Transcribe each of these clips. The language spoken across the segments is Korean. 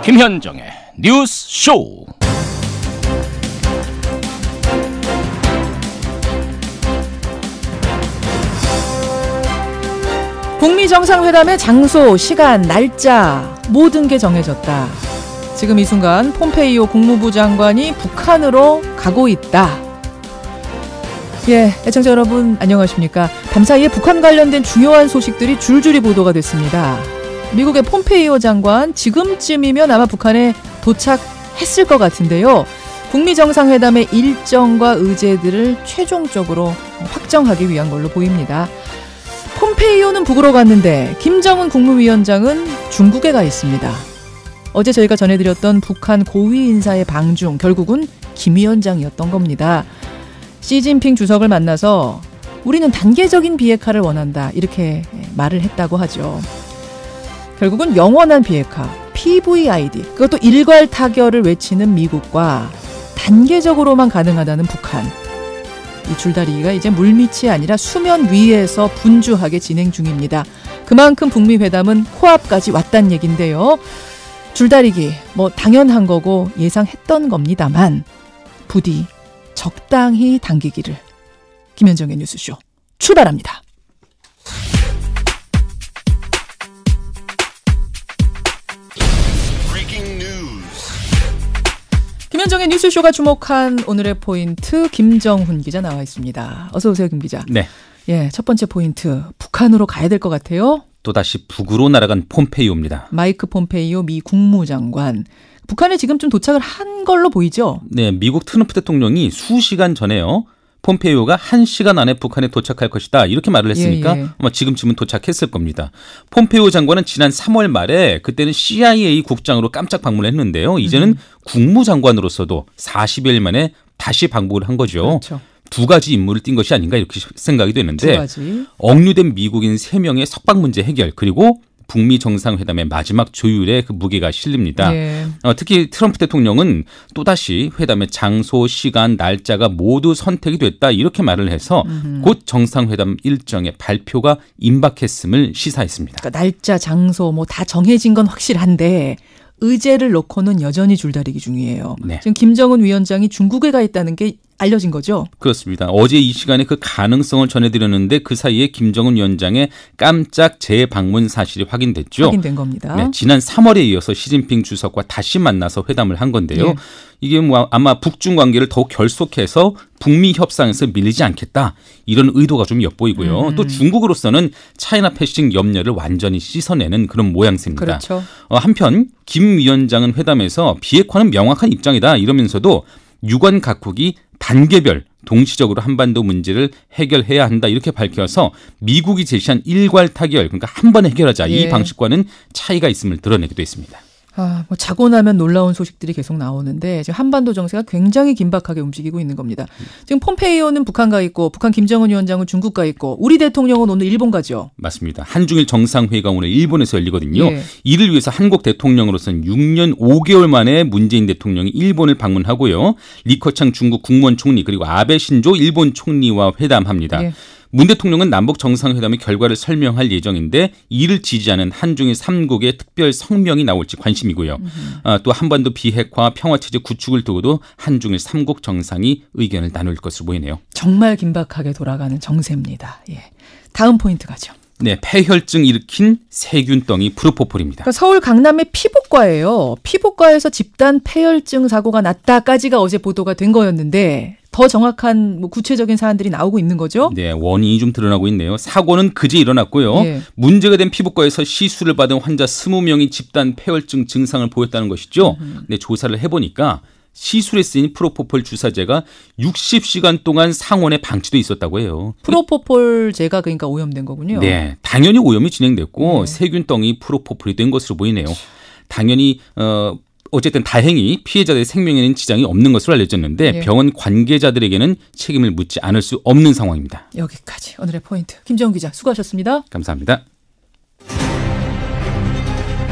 김현정의 뉴스 쇼. 북미 정상회담의 장소, 시간, 날짜 모든 게 정해졌다. 지금 이 순간 폼페이오 국무부 장관이 북한으로 가고 있다. 예, 애청자 여러분 안녕하십니까? 밤사이에 북한 관련된 중요한 소식들이 줄줄이 보도가 됐습니다. 미국의 폼페이오 장관 지금쯤이면 아마 북한에 도착했을 것 같은데요. 북미 정상회담의 일정과 의제들을 최종적으로 확정하기 위한 걸로 보입니다. 폼페이오는 북으로 갔는데 김정은 국무위원장은 중국에 가 있습니다. 어제 저희가 전해드렸던 북한 고위 인사의 방중, 결국은 김 위원장이었던 겁니다. 시진핑 주석을 만나서 우리는 단계적인 비핵화를 원한다, 이렇게 말을 했다고 하죠. 결국은 영원한 비핵화, PVID, 그것도 일괄 타결을 외치는 미국과 단계적으로만 가능하다는 북한. 이 줄다리기가 이제 물밑이 아니라 수면 위에서 분주하게 진행 중입니다. 그만큼 북미 회담은 코앞까지 왔단 얘긴데요. 줄다리기 뭐 당연한 거고 예상했던 겁니다만 부디 적당히 당기기를. 김현정의 뉴스쇼 출발합니다. 김현정의 뉴스쇼가 주목한 오늘의 포인트, 김정훈 기자 나와 있습니다. 어서 오세요, 김 기자. 네. 예, 첫 번째 포인트, 북한으로 가야 될 것 같아요. 또다시 북으로 날아간 폼페이오입니다. 마이크 폼페이오 미 국무장관. 북한에 지금쯤 도착을 한 걸로 보이죠? 네, 미국 트럼프 대통령이 수시간 전에요. 폼페이오가 1시간 안에 북한에 도착할 것이다, 이렇게 말을 했으니까 아마 지금쯤은 도착했을 겁니다. 폼페이오 장관은 지난 3월 말에 그때는 CIA 국장으로 깜짝 방문을 했는데요. 이제는 국무장관으로서도 40여일 만에 다시 방북을 한 거죠. 그렇죠. 두 가지 임무를 띈 것이 아닌가 이렇게 생각이 되는데, 두 가지. 억류된 미국인 3명의 석방 문제 해결, 그리고 북미 정상회담의 마지막 조율에 그 무게가 실립니다. 예. 특히 트럼프 대통령은 또다시 회담의 장소, 시간, 날짜가 모두 선택이 됐다, 이렇게 말을 해서 곧 정상회담 일정의 발표가 임박했음을 시사했습니다. 그러니까 날짜, 장소 뭐 다 정해진 건 확실한데 의제를 놓고는 여전히 줄다리기 중이에요. 네. 지금 김정은 위원장이 중국에 가 있다는 게 알려진 거죠? 그렇습니다. 어제 이 시간에 그 가능성을 전해드렸는데 그 사이에 김정은 위원장의 깜짝 재방문 사실이 확인됐죠. 확인된 겁니다. 네, 지난 3월에 이어서 시진핑 주석과 다시 만나서 회담을 한 건데요. 예. 이게 뭐 아마 북중 관계를 더욱 결속해서 북미 협상에서 밀리지 않겠다, 이런 의도가 좀 엿보이고요. 또 중국으로서는 차이나 패싱 염려를 완전히 씻어내는 그런 모양새입니다. 그렇죠. 한편 김 위원장은 회담에서 비핵화는 명확한 입장이다, 이러면서도 유관 각국이 단계별 동시적으로 한반도 문제를 해결해야 한다, 이렇게 밝혀서 미국이 제시한 일괄 타결, 그러니까 한 번에 해결하자, 예. 이 방식과는 차이가 있음을 드러내기도 했습니다. 뭐 자고 나면 놀라운 소식들이 계속 나오는데 지금 한반도 정세가 굉장히 긴박하게 움직이고 있는 겁니다. 지금 폼페이오는 북한 가 있고, 북한 김정은 위원장은 중국 가 있고, 우리 대통령은 오늘 일본 가죠. 맞습니다. 한중일 정상회의가 오늘 일본에서 열리거든요. 예. 이를 위해서 한국 대통령으로서는 6년 5개월 만에 문재인 대통령이 일본을 방문하고요. 리커창 중국 국무원 총리, 그리고 아베 신조 일본 총리와 회담합니다. 예. 문 대통령은 남북 정상회담의 결과를 설명할 예정인데 이를 지지하는 한중일 3국의 특별 성명이 나올지 관심이고요. 또 한반도 비핵화 평화체제 구축을 두고도 한중일 3국 정상이 의견을 나눌 것으로 보이네요. 정말 긴박하게 돌아가는 정세입니다. 예. 다음 포인트 가죠. 네, 폐혈증 일으킨 세균덩이 프로포폴입니다. 그러니까 서울 강남의 피부과예요. 피부과에서 집단 폐혈증 사고가 났다까지가 어제 보도가 된 거였는데 더 정확한 뭐 구체적인 사안들이 나오고 있는 거죠? 네, 원인이 좀 드러나고 있네요. 사고는 그제 일어났고요. 예. 문제가 된 피부과에서 시술을 받은 환자 20명이 집단 폐혈증 증상을 보였다는 것이죠. 네, 조사를 해보니까 시술에 쓰인 프로포폴 주사제가 60시간 동안 상온에 방치돼 있었다고 해요. 프로포폴제가 그러니까 오염된 거군요. 네, 당연히 오염이 진행됐고 네. 세균덩이 프로포폴이 된 것으로 보이네요. 당연히 어쨌든 다행히 피해자들의 생명에는 지장이 없는 것으로 알려졌는데 예. 병원 관계자들에게는 책임을 묻지 않을 수 없는 상황입니다. 여기까지 오늘의 포인트. 김정훈 기자 수고하셨습니다. 감사합니다.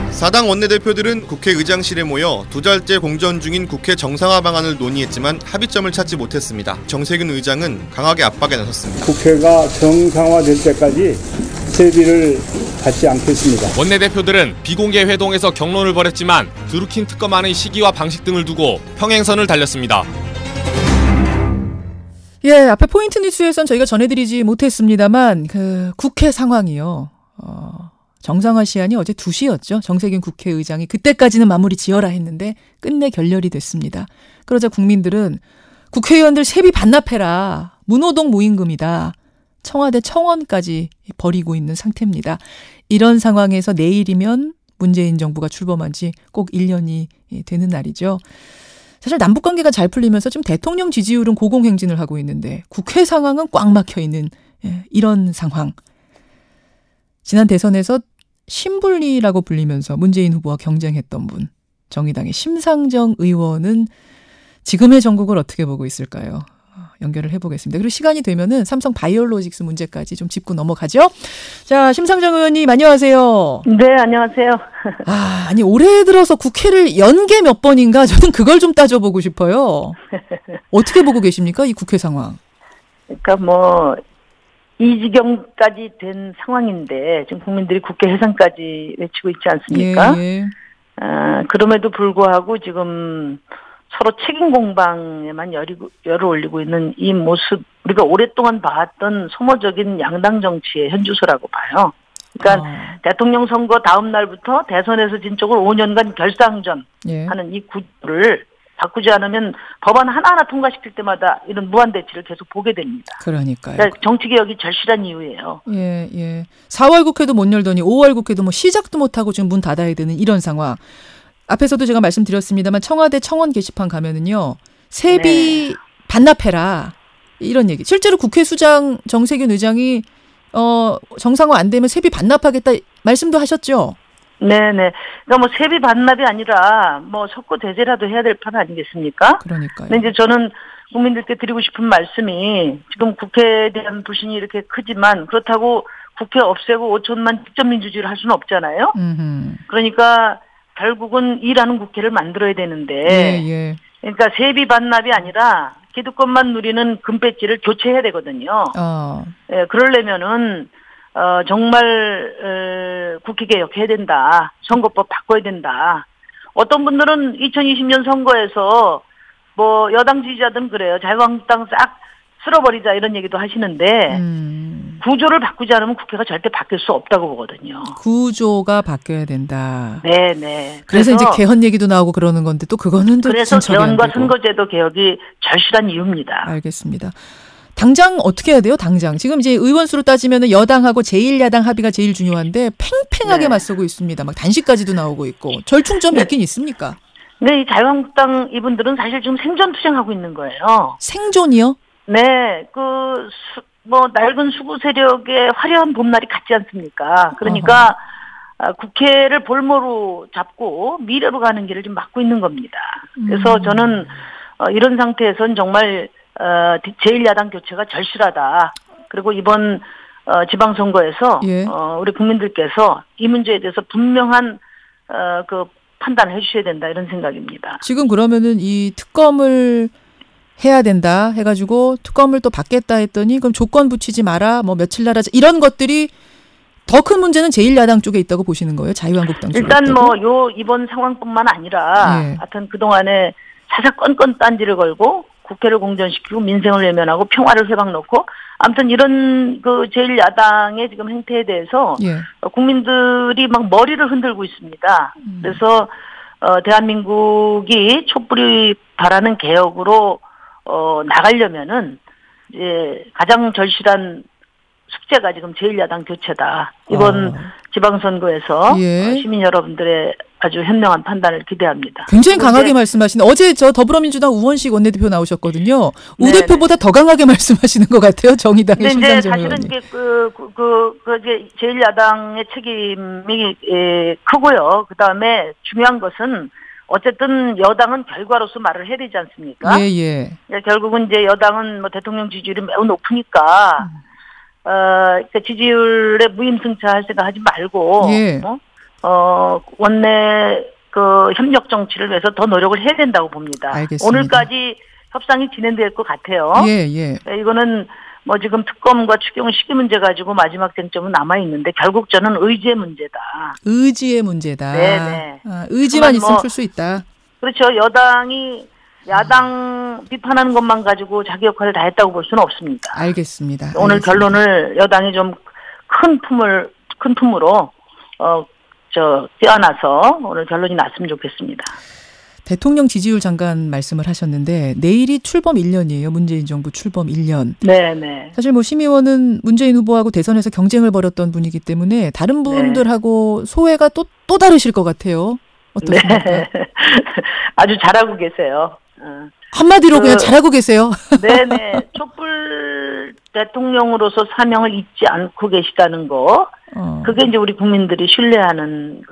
사당 원내대표들은 국회의장실에 모여 두 달째 공전 중인 국회 정상화 방안을 논의했지만 합의점을 찾지 못했습니다. 정세균 의장은 강하게 압박에 나섰습니다. 국회가 정상화될 때까지 세비를 받지 않겠습니다. 원내대표들은 비공개 회동에서 격론을 벌였지만 드루킹 특검안의 시기와 방식 등을 두고 평행선을 달렸습니다. 예, 앞에 포인트 뉴스에선 저희가 전해드리지 못했습니다만 그 국회 상황이요. 정상화 시한이 어제 2시였죠. 정세균 국회의장이 그때까지는 마무리 지어라 했는데 끝내 결렬이 됐습니다. 그러자 국민들은 국회의원들 세비 반납해라. 무노동 무임금이다. 청와대 청원까지 벌이고 있는 상태입니다. 이런 상황에서 내일이면 문재인 정부가 출범한 지 꼭 1년이 되는 날이죠. 사실 남북관계가 잘 풀리면서 지금 대통령 지지율은 고공행진을 하고 있는데 국회 상황은 꽉 막혀 있는 이런 상황. 지난 대선에서 신불리라고 불리면서 문재인 후보와 경쟁했던 분, 정의당의 심상정 의원은 지금의 전국을 어떻게 보고 있을까요? 연결을 해보겠습니다. 그리고 시간이 되면은 삼성 바이오로직스 문제까지 좀 짚고 넘어가죠. 자, 심상정 의원님 안녕하세요. 네, 안녕하세요. 아니 올해 들어서 국회를 연계 몇 번인가 저는 그걸 좀 따져보고 싶어요. 어떻게 보고 계십니까? 이 국회 상황. 그러니까 뭐 이 지경까지 된 상황인데 지금 국민들이 국회 해산까지 외치고 있지 않습니까? 예. 그럼에도 불구하고 지금 서로 책임 공방에만 열을 올리고 있는 이 모습, 우리가 오랫동안 봐왔던 소모적인 양당 정치의 현주소라고 봐요. 그러니까 대통령 선거 다음 날부터 대선에서 진 쪽을 5년간 결상전 하는 이 구조를 바꾸지 않으면 법안 하나하나 통과시킬 때마다 이런 무한대치를 계속 보게 됩니다. 그러니까요. 그러니까 정치개혁이 절실한 이유예요. 예. 4월 국회도 못 열더니 5월 국회도 뭐 시작도 못하고 지금 문 닫아야 되는 이런 상황. 앞에서도 제가 말씀드렸습니다만 청와대 청원 게시판 가면은요. 세비 반납해라. 이런 얘기. 실제로 국회 수장 정세균 의장이 정상화 안 되면 세비 반납하겠다 말씀도 하셨죠? 네네. 그러니까 뭐 세비 반납이 아니라 뭐 석고대죄라도 해야 될 판 아니겠습니까? 그러니까요. 근데 이제 저는 국민들께 드리고 싶은 말씀이 지금 국회에 대한 불신이 이렇게 크지만 그렇다고 국회 없애고 5천만 직접민주주의를 할 수는 없잖아요. 그러니까 결국은 일하는 국회를 만들어야 되는데 그러니까 세비 반납이 아니라 기득권만 누리는 금배지를 교체해야 되거든요. 예, 그러려면은 정말 국회 개혁해야 된다. 선거법 바꿔야 된다. 어떤 분들은 2020년 선거에서 뭐 여당 지지자들은 그래요. 자유한국당 싹 쓸어버리자 이런 얘기도 하시는데 구조를 바꾸지 않으면 국회가 절대 바뀔 수 없다고 보거든요. 구조가 바뀌어야 된다. 네네. 그래서 이제 개헌 얘기도 나오고 그러는 건데 또 그거는 또 그래서 개헌과 선거제도 개혁이 절실한 이유입니다. 알겠습니다. 당장 어떻게 해야 돼요? 당장. 지금 이제 의원 수로 따지면 여당하고 제1야당 합의가 제일 중요한데 팽팽하게 맞서고 있습니다. 막 단식까지도 나오고 있고. 절충점이 있긴 있습니까? 네, 이 자유한국당 이분들은 사실 지금 생존 투쟁하고 있는 거예요. 생존이요? 네, 낡은 수구 세력의 화려한 봄날이 같지 않습니까? 그러니까 국회를 볼모로 잡고 미래로 가는 길을 좀 막고 있는 겁니다. 그래서 저는 이런 상태에선 정말 제1야당 교체가 절실하다. 그리고 이번 지방선거에서 우리 국민들께서 이 문제에 대해서 분명한 그 판단을 해주셔야 된다 이런 생각입니다. 지금 그러면은 이 특검을 해야 된다 해가지고 특검을 또 받겠다 했더니 그럼 조건 붙이지 마라 뭐 며칠 날 하자 이런 것들이 더 큰 문제는 제1야당 쪽에 있다고 보시는 거예요? 자유한국당 쪽에 일단 있다고? 이번 상황뿐만 아니라 하여튼 그동안에 사사건건 딴지를 걸고 국회를 공전시키고 민생을 외면하고 평화를 회방놓고 아무튼 이런 그 제1야당의 지금 행태에 대해서 국민들이 막 머리를 흔들고 있습니다. 그래서 대한민국이 촛불이 바라는 개혁으로 나가려면은 이제 가장 절실한 숙제가 지금 제1야당 교체다. 이번 지방선거에서 시민 여러분들의 아주 현명한 판단을 기대합니다. 굉장히 강하게 말씀하시네. 어제 저 더불어민주당 우원식 원내대표 나오셨거든요. 우 대표보다 더 강하게 말씀하시는 것 같아요. 정의당의 심상정 의원님. 사실은 이제 제1야당의 책임이 크고요. 그 다음에 중요한 것은 어쨌든 여당은 결과로서 말을 해야 되지 않습니까? 결국은 이제 여당은 뭐 대통령 지지율이 매우 높으니까 지지율에 무임승차할 생각하지 말고 원내 그 협력 정치를 위해서 더 노력을 해야 된다고 봅니다. 알겠습니다. 오늘까지 협상이 진행될 것 같아요. 이거는 뭐 지금 특검과 추경 시기 문제 가지고 마지막 쟁점은 남아 있는데 결국 저는 의지의 문제다. 의지의 문제다. 네네. 의지만 있으면 풀 수 있다. 그렇죠. 여당이 야당 비판하는 것만 가지고 자기 역할을 다 했다고 볼 수는 없습니다. 알겠습니다. 오늘 결론을 여당이 좀 큰 품으로 뛰어나서 오늘 결론이 났으면 좋겠습니다. 대통령 지지율 잠깐 말씀을 하셨는데 내일이 출범 1년이에요. 문재인 정부 출범 1년. 네네. 사실 뭐 심 의원은 문재인 후보하고 대선에서 경쟁을 벌였던 분이기 때문에 다른 분들하고 소회가 또 다르실 것 같아요. 어떠십니까? 네. 아주 잘하고 계세요. 한마디로 그냥 잘하고 계세요. 네네. 촛불 대통령으로서 사명을 잊지 않고 계시다는 거. 그게 이제 우리 국민들이 신뢰하는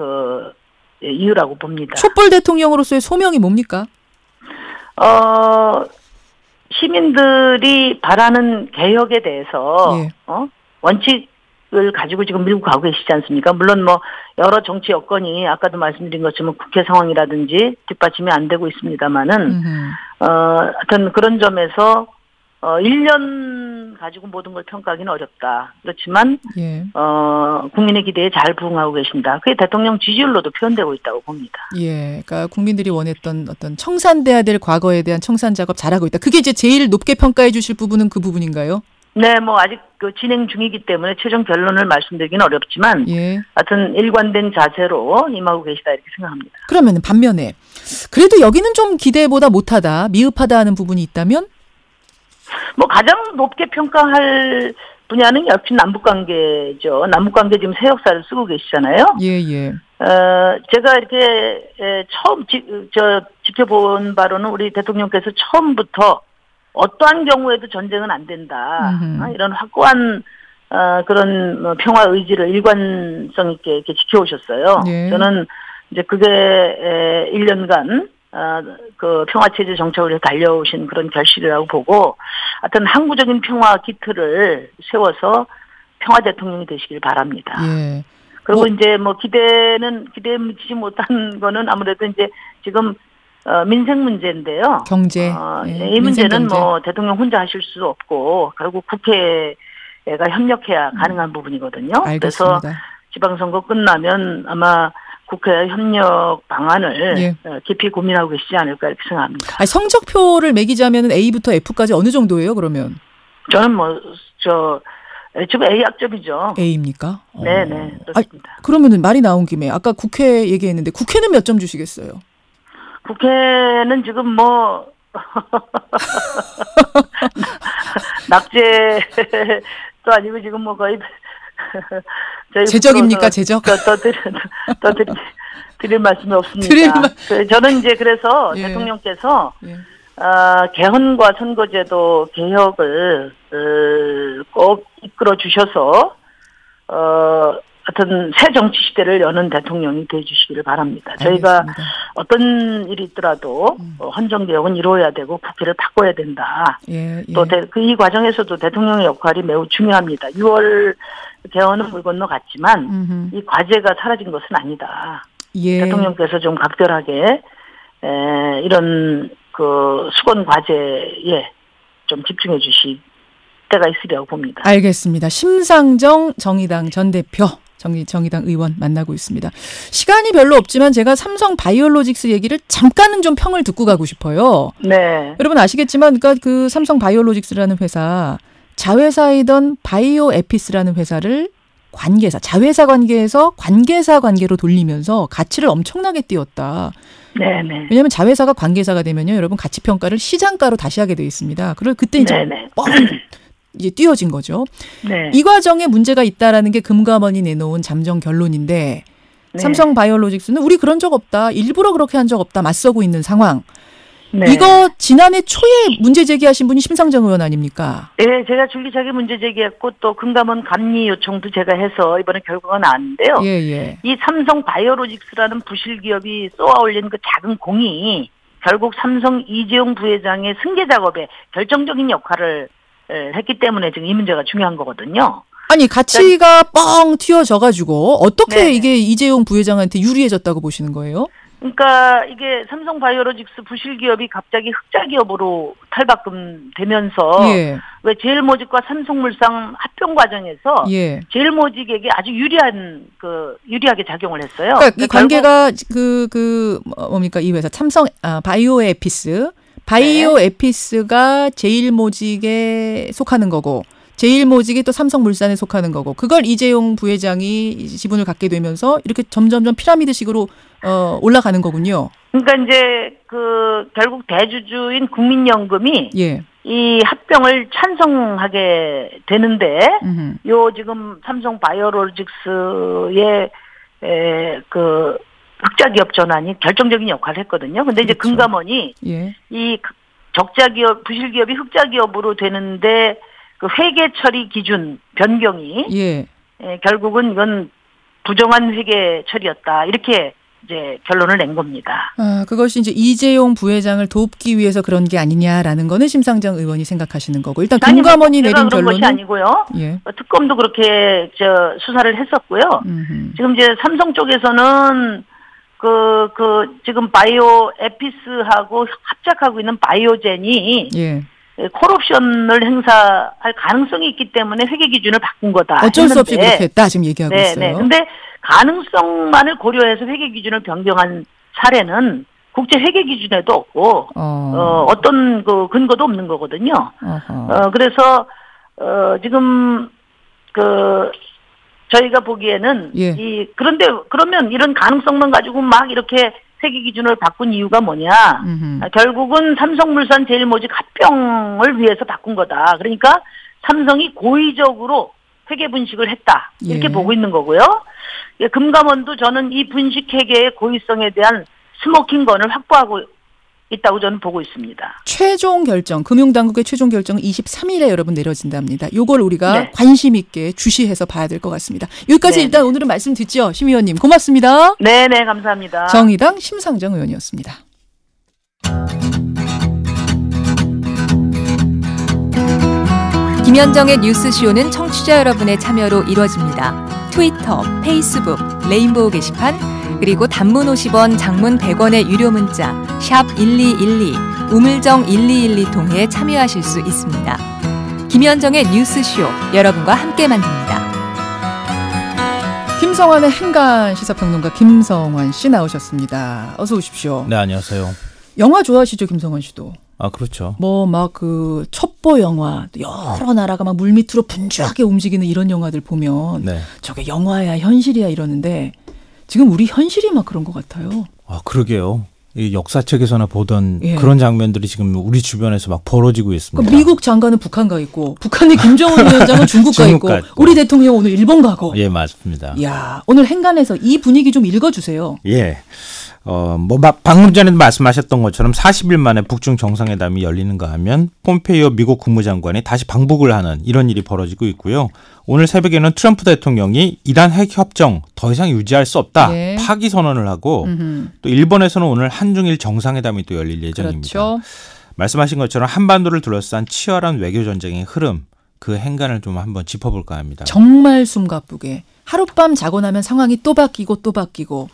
이유라고 봅니다. 촛불 대통령으로서의 소명이 뭡니까? 시민들이 바라는 개혁에 대해서 예. 원칙을 가지고 지금 밀고 가고 계시지 않습니까? 물론 뭐 여러 정치 여건이 아까도 말씀드린 것처럼 국회 상황이라든지 뒷받침이 안 되고 있습니다만은 하여튼 그런 점에서 1년 가지고 모든 걸 평가하기는 어렵다. 그렇지만 예. 국민의 기대에 잘 부응하고 계신다. 그게 대통령 지지율로도 표현되고 있다고 봅니다. 예, 그러니까 국민들이 원했던 어떤 청산돼야 될 과거에 대한 청산 작업 잘하고 있다. 그게 이제 제일 높게 평가해 주실 부분은 그 부분인가요? 네, 뭐 아직 진행 중이기 때문에 최종 결론을 말씀드리기는 어렵지만, 예. 하여튼 일관된 자세로 임하고 계시다 이렇게 생각합니다. 그러면 반면에 그래도 여기는 좀 기대보다 못하다, 미흡하다 하는 부분이 있다면? 뭐 가장 높게 평가할 분야는 역시 남북관계죠. 남북관계 지금 새 역사를 쓰고 계시잖아요. 예. 제가 이렇게 처음 지켜본 바로는 우리 대통령께서 처음부터 어떠한 경우에도 전쟁은 안 된다. 이런 확고한 그런 평화 의지를 일관성 있게 이렇게 지켜오셨어요. 예. 저는 이제 그게 1년간 그 평화체제 정착을 위해 달려오신 그런 결실이라고 보고, 하여튼 항구적인 평화 기틀을 세워서 평화 대통령이 되시길 바랍니다. 예. 그리고 이제 뭐 기대에 미치지 못한 거는 아무래도 이제 지금 민생 문제인데요. 경제. 이 문제는 뭐 대통령 혼자 하실 수 없고 결국 국회가 협력해야 가능한 부분이거든요. 알겠습니다. 그래서 지방선거 끝나면 아마 국회 협력 방안을 깊이 고민하고 계시지 않을까 이렇게 생각합니다. 아니, 성적표를 매기자면 A부터 F까지 어느 정도예요, 그러면? 저는 지금 A 학점이죠. A입니까? 네네, 그렇습니다. 그러면은 말이 나온 김에 아까 국회 얘기했는데 국회는 몇 점 주시겠어요? 국회는 지금 뭐 낙제도 아니고 지금 뭐 거의 제적입니까, 제적? 더 드릴 말씀이 없습니다. 저는 이제 그래서 대통령께서 개헌과 선거제도 개혁을 꼭 이끌어 주셔서 하여튼 새 정치 시대를 여는 대통령이 되어주시기를 바랍니다. 알겠습니다. 저희가 어떤 일이 있더라도 헌정개혁은 이루어야 되고 국회를 바꿔야 된다. 또 이 과정에서도 대통령의 역할이 매우 중요합니다. 6월 개헌은 물 건너 갔지만 이 과제가 사라진 것은 아니다. 대통령께서 좀 각별하게 이런 그 수건 과제에 좀 집중해 주실 때가 있으리라고 봅니다. 알겠습니다. 심상정 정의당 전 대표, 정의당 의원 만나고 있습니다. 시간이 별로 없지만 제가 삼성 바이오로직스 얘기를 잠깐은 좀 평을 듣고 가고 싶어요. 네. 여러분 아시겠지만 그러니까 그 삼성 바이오로직스라는 회사 자회사이던 바이오에피스라는 회사를 자회사 관계에서 관계사 관계로 돌리면서 가치를 엄청나게 띄웠다. 네네. 왜냐하면 자회사가 관계사가 되면요, 여러분 가치 평가를 시장가로 다시 하게 되어 있습니다. 그리고 그때 이제 이제 띄워진 거죠. 네. 이 과정에 문제가 있다라는 게 금감원이 내놓은 잠정 결론인데 삼성 바이오로직스는 우리 그런 적 없다, 일부러 그렇게 한 적 없다, 맞서고 있는 상황. 이거 지난해 초에 문제 제기하신 분이 심상정 의원 아닙니까? 네, 제가 줄기차게 문제 제기했고 또 금감원 감리 요청도 제가 해서 이번에 결과가 나왔는데요. 이 삼성 바이오로직스라는 부실 기업이 쏘아 올린 그 작은 공이 결국 삼성 이재용 부회장의 승계 작업에 결정적인 역할을 했기 때문에 지금 이 문제가 중요한 거거든요. 아니 가치가 뻥 튀어져가지고 어떻게 이게 이재용 부회장한테 유리해졌다고 보시는 거예요? 그러니까 이게 삼성 바이오로직스 부실 기업이 갑자기 흑자 기업으로 탈바꿈되면서 예. 왜 제일모직과 삼성물산 합병 과정에서 예. 제일모직에게 아주 유리하게 작용을 했어요. 그러니까 이 관계가 뭡니까 이 회사 삼성 바이오에피스 바이오에피스가 제일모직에 속하는 거고. 제일모직이 또 삼성물산에 속하는 거고 그걸 이재용 부회장이 지분을 갖게 되면서 이렇게 점점점 피라미드식으로 올라가는 거군요. 그러니까 이제 결국 대주주인 국민연금이 예. 이 합병을 찬성하게 되는데 요 지금 삼성 바이오로직스의 흑자 기업 전환이 결정적인 역할을 했거든요. 근데 이제 그렇죠. 금감원이 예. 이 적자 기업 부실 기업이 흑자 기업으로 되는데 그 회계 처리 기준 변경이 예. 결국은 이건 부정한 회계 처리였다 이렇게 이제 결론을 낸 겁니다. 그것이 이제 이재용 부회장을 돕기 위해서 그런 게 아니냐라는 거는 심상정 의원이 생각하시는 거고 일단 금감원이 내린 결론은 것이 아니고요. 예. 특검도 그렇게 수사를 했었고요. 지금 이제 삼성 쪽에서는 지금 바이오 에피스하고 합작하고 있는 바이오젠이 예. 콜옵션을 행사할 가능성이 있기 때문에 회계 기준을 바꾼 거다. 어쩔 수 없이 그렇게 했다 지금 얘기하고 있어요. 네. 근데 가능성만을 고려해서 회계 기준을 변경한 사례는 국제 회계 기준에도 없고 어떤 근거도 없는 거거든요. 그래서 지금 저희가 보기에는 예. 그런데 그러면 이런 가능성만 가지고 막 이렇게 회계 기준을 바꾼 이유가 뭐냐? 결국은 삼성물산 제일모직 합병을 위해서 바꾼 거다. 그러니까 삼성이 고의적으로 회계 분식을 했다. 이렇게 예. 보고 있는 거고요. 금감원도 저는 이 분식 회계의 고의성에 대한 스모킹건을 확보하고 있다고 저는 보고 있습니다. 최종 결정, 금융당국의 최종 결정은 23일에 여러분 내려진답니다. 요걸 우리가 네. 관심 있게 주시해서 봐야 될 것 같습니다. 여기까지 네. 일단 오늘은 말씀 듣죠. 심 의원님 고맙습니다. 네네 감사합니다. 정의당 심상정 의원이었습니다. 김현정의 뉴스쇼는 청취자 여러분의 참여로 이루어집니다. 트위터, 페이스북, 레인보우 게시판 그리고 단문 50원, 장문 100원의 유료 문자 샵 1212, 우물정 1212 통해 참여하실 수 있습니다. 김현정의 뉴스쇼 여러분과 함께 만듭니다. 김성환의 행간 시사평론가 김성환 씨 나오셨습니다. 어서 오십시오. 네, 안녕하세요. 영화 좋아하시죠, 김성환 씨도? 그렇죠. 첩보 영화, 여러 나라가 막 물밑으로 분주하게 움직이는 이런 영화들 보면 네. 저게 영화야, 현실이야 이러는데 지금 우리 현실이 막 그런 것 같아요. 그러게요. 이 역사책에서나 보던 예. 그런 장면들이 지금 우리 주변에서 막 벌어지고 있습니다. 미국 장관은 북한 가 있고, 북한의 김정은 위원장은 중국 가 있고, 우리 대통령 오늘 일본 가고. 예, 맞습니다. 이야, 오늘 행간에서 이 분위기 좀 읽어주세요. 예. 방금 전에도 말씀하셨던 것처럼 40일 만에 북중 정상회담이 열리는가 하면 폼페이오 미국 국무장관이 다시 방북을 하는 이런 일이 벌어지고 있고요. 오늘 새벽에는 트럼프 대통령이 이란 핵 협정 더 이상 유지할 수 없다. 네. 파기 선언을 하고 또 일본에서는 오늘 한중일 정상회담이 또 열릴 예정입니다. 그렇죠. 말씀하신 것처럼 한반도를 둘러싼 치열한 외교 전쟁의 흐름, 그 행간을 좀 한번 짚어볼까 합니다. 정말 숨가쁘게 하룻밤 자고 나면 상황이 또 바뀌고 또 바뀌고.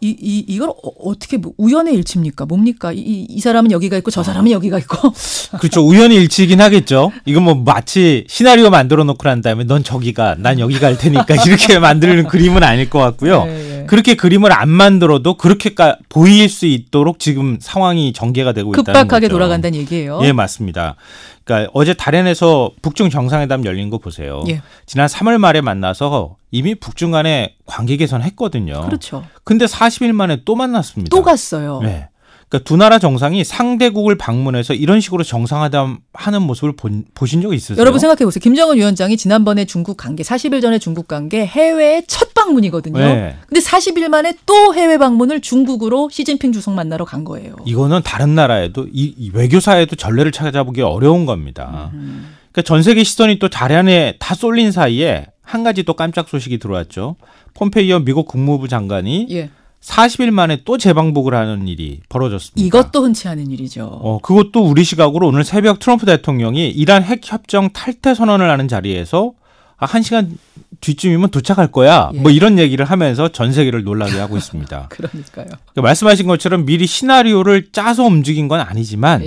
이걸 어떻게 우연의 일치입니까? 뭡니까? 이 사람은 여기가 있고 저 사람은 여기가 있고. 그렇죠. 우연의 일치이긴 하겠죠. 이건 마치 시나리오 만들어 놓고 난 다음에 넌 저기가 난 여기 갈 테니까 이렇게 만드는 그림은 아닐 것 같고요. 네. 그렇게 그림을 안 만들어도 그렇게 보일 수 있도록 지금 상황이 전개가 되고 있다는 거죠. 급박하게 돌아간다는 얘기예요. 예, 맞습니다. 그러니까 어제 다롄에서 북중 정상회담 열린 거 보세요. 예. 지난 3월 말에 만나서 이미 북중 간에 관계 개선했거든요. 그렇죠. 근데 40일 만에 또 만났습니다. 또 갔어요. 네. 그러니까 두 나라 정상이 상대국을 방문해서 이런 식으로 정상회담 하는 모습을 보신 적이 있으세요? 여러분 생각해 보세요. 김정은 위원장이 지난번에 중국 간 게 40일 전에 중국 간 게 해외의 첫 방문이거든요. 네. 근데 40일 만에 또 해외 방문을 중국으로 시진핑 주석 만나러 간 거예요. 이거는 다른 나라에도 이 외교사에도 전례를 찾아보기 어려운 겁니다. 그러니까 전 세계 시선이 또 자련에 다 쏠린 사이에 한 가지 또 깜짝 소식이 들어왔죠. 폼페이오 미국 국무부 장관이 40일 만에 또 재방북을 하는 일이 벌어졌습니다. 이것도 흔치 않은 일이죠. 그것도 우리 시각으로 오늘 새벽 트럼프 대통령이 이란 핵 협정 탈퇴 선언을 하는 자리에서 한 시간 뒤쯤이면 도착할 거야. 뭐 이런 얘기를 하면서 전 세계를 놀라게 하고 있습니다. 그러니까요. 그러니까 말씀하신 것처럼 미리 시나리오를 짜서 움직인 건 아니지만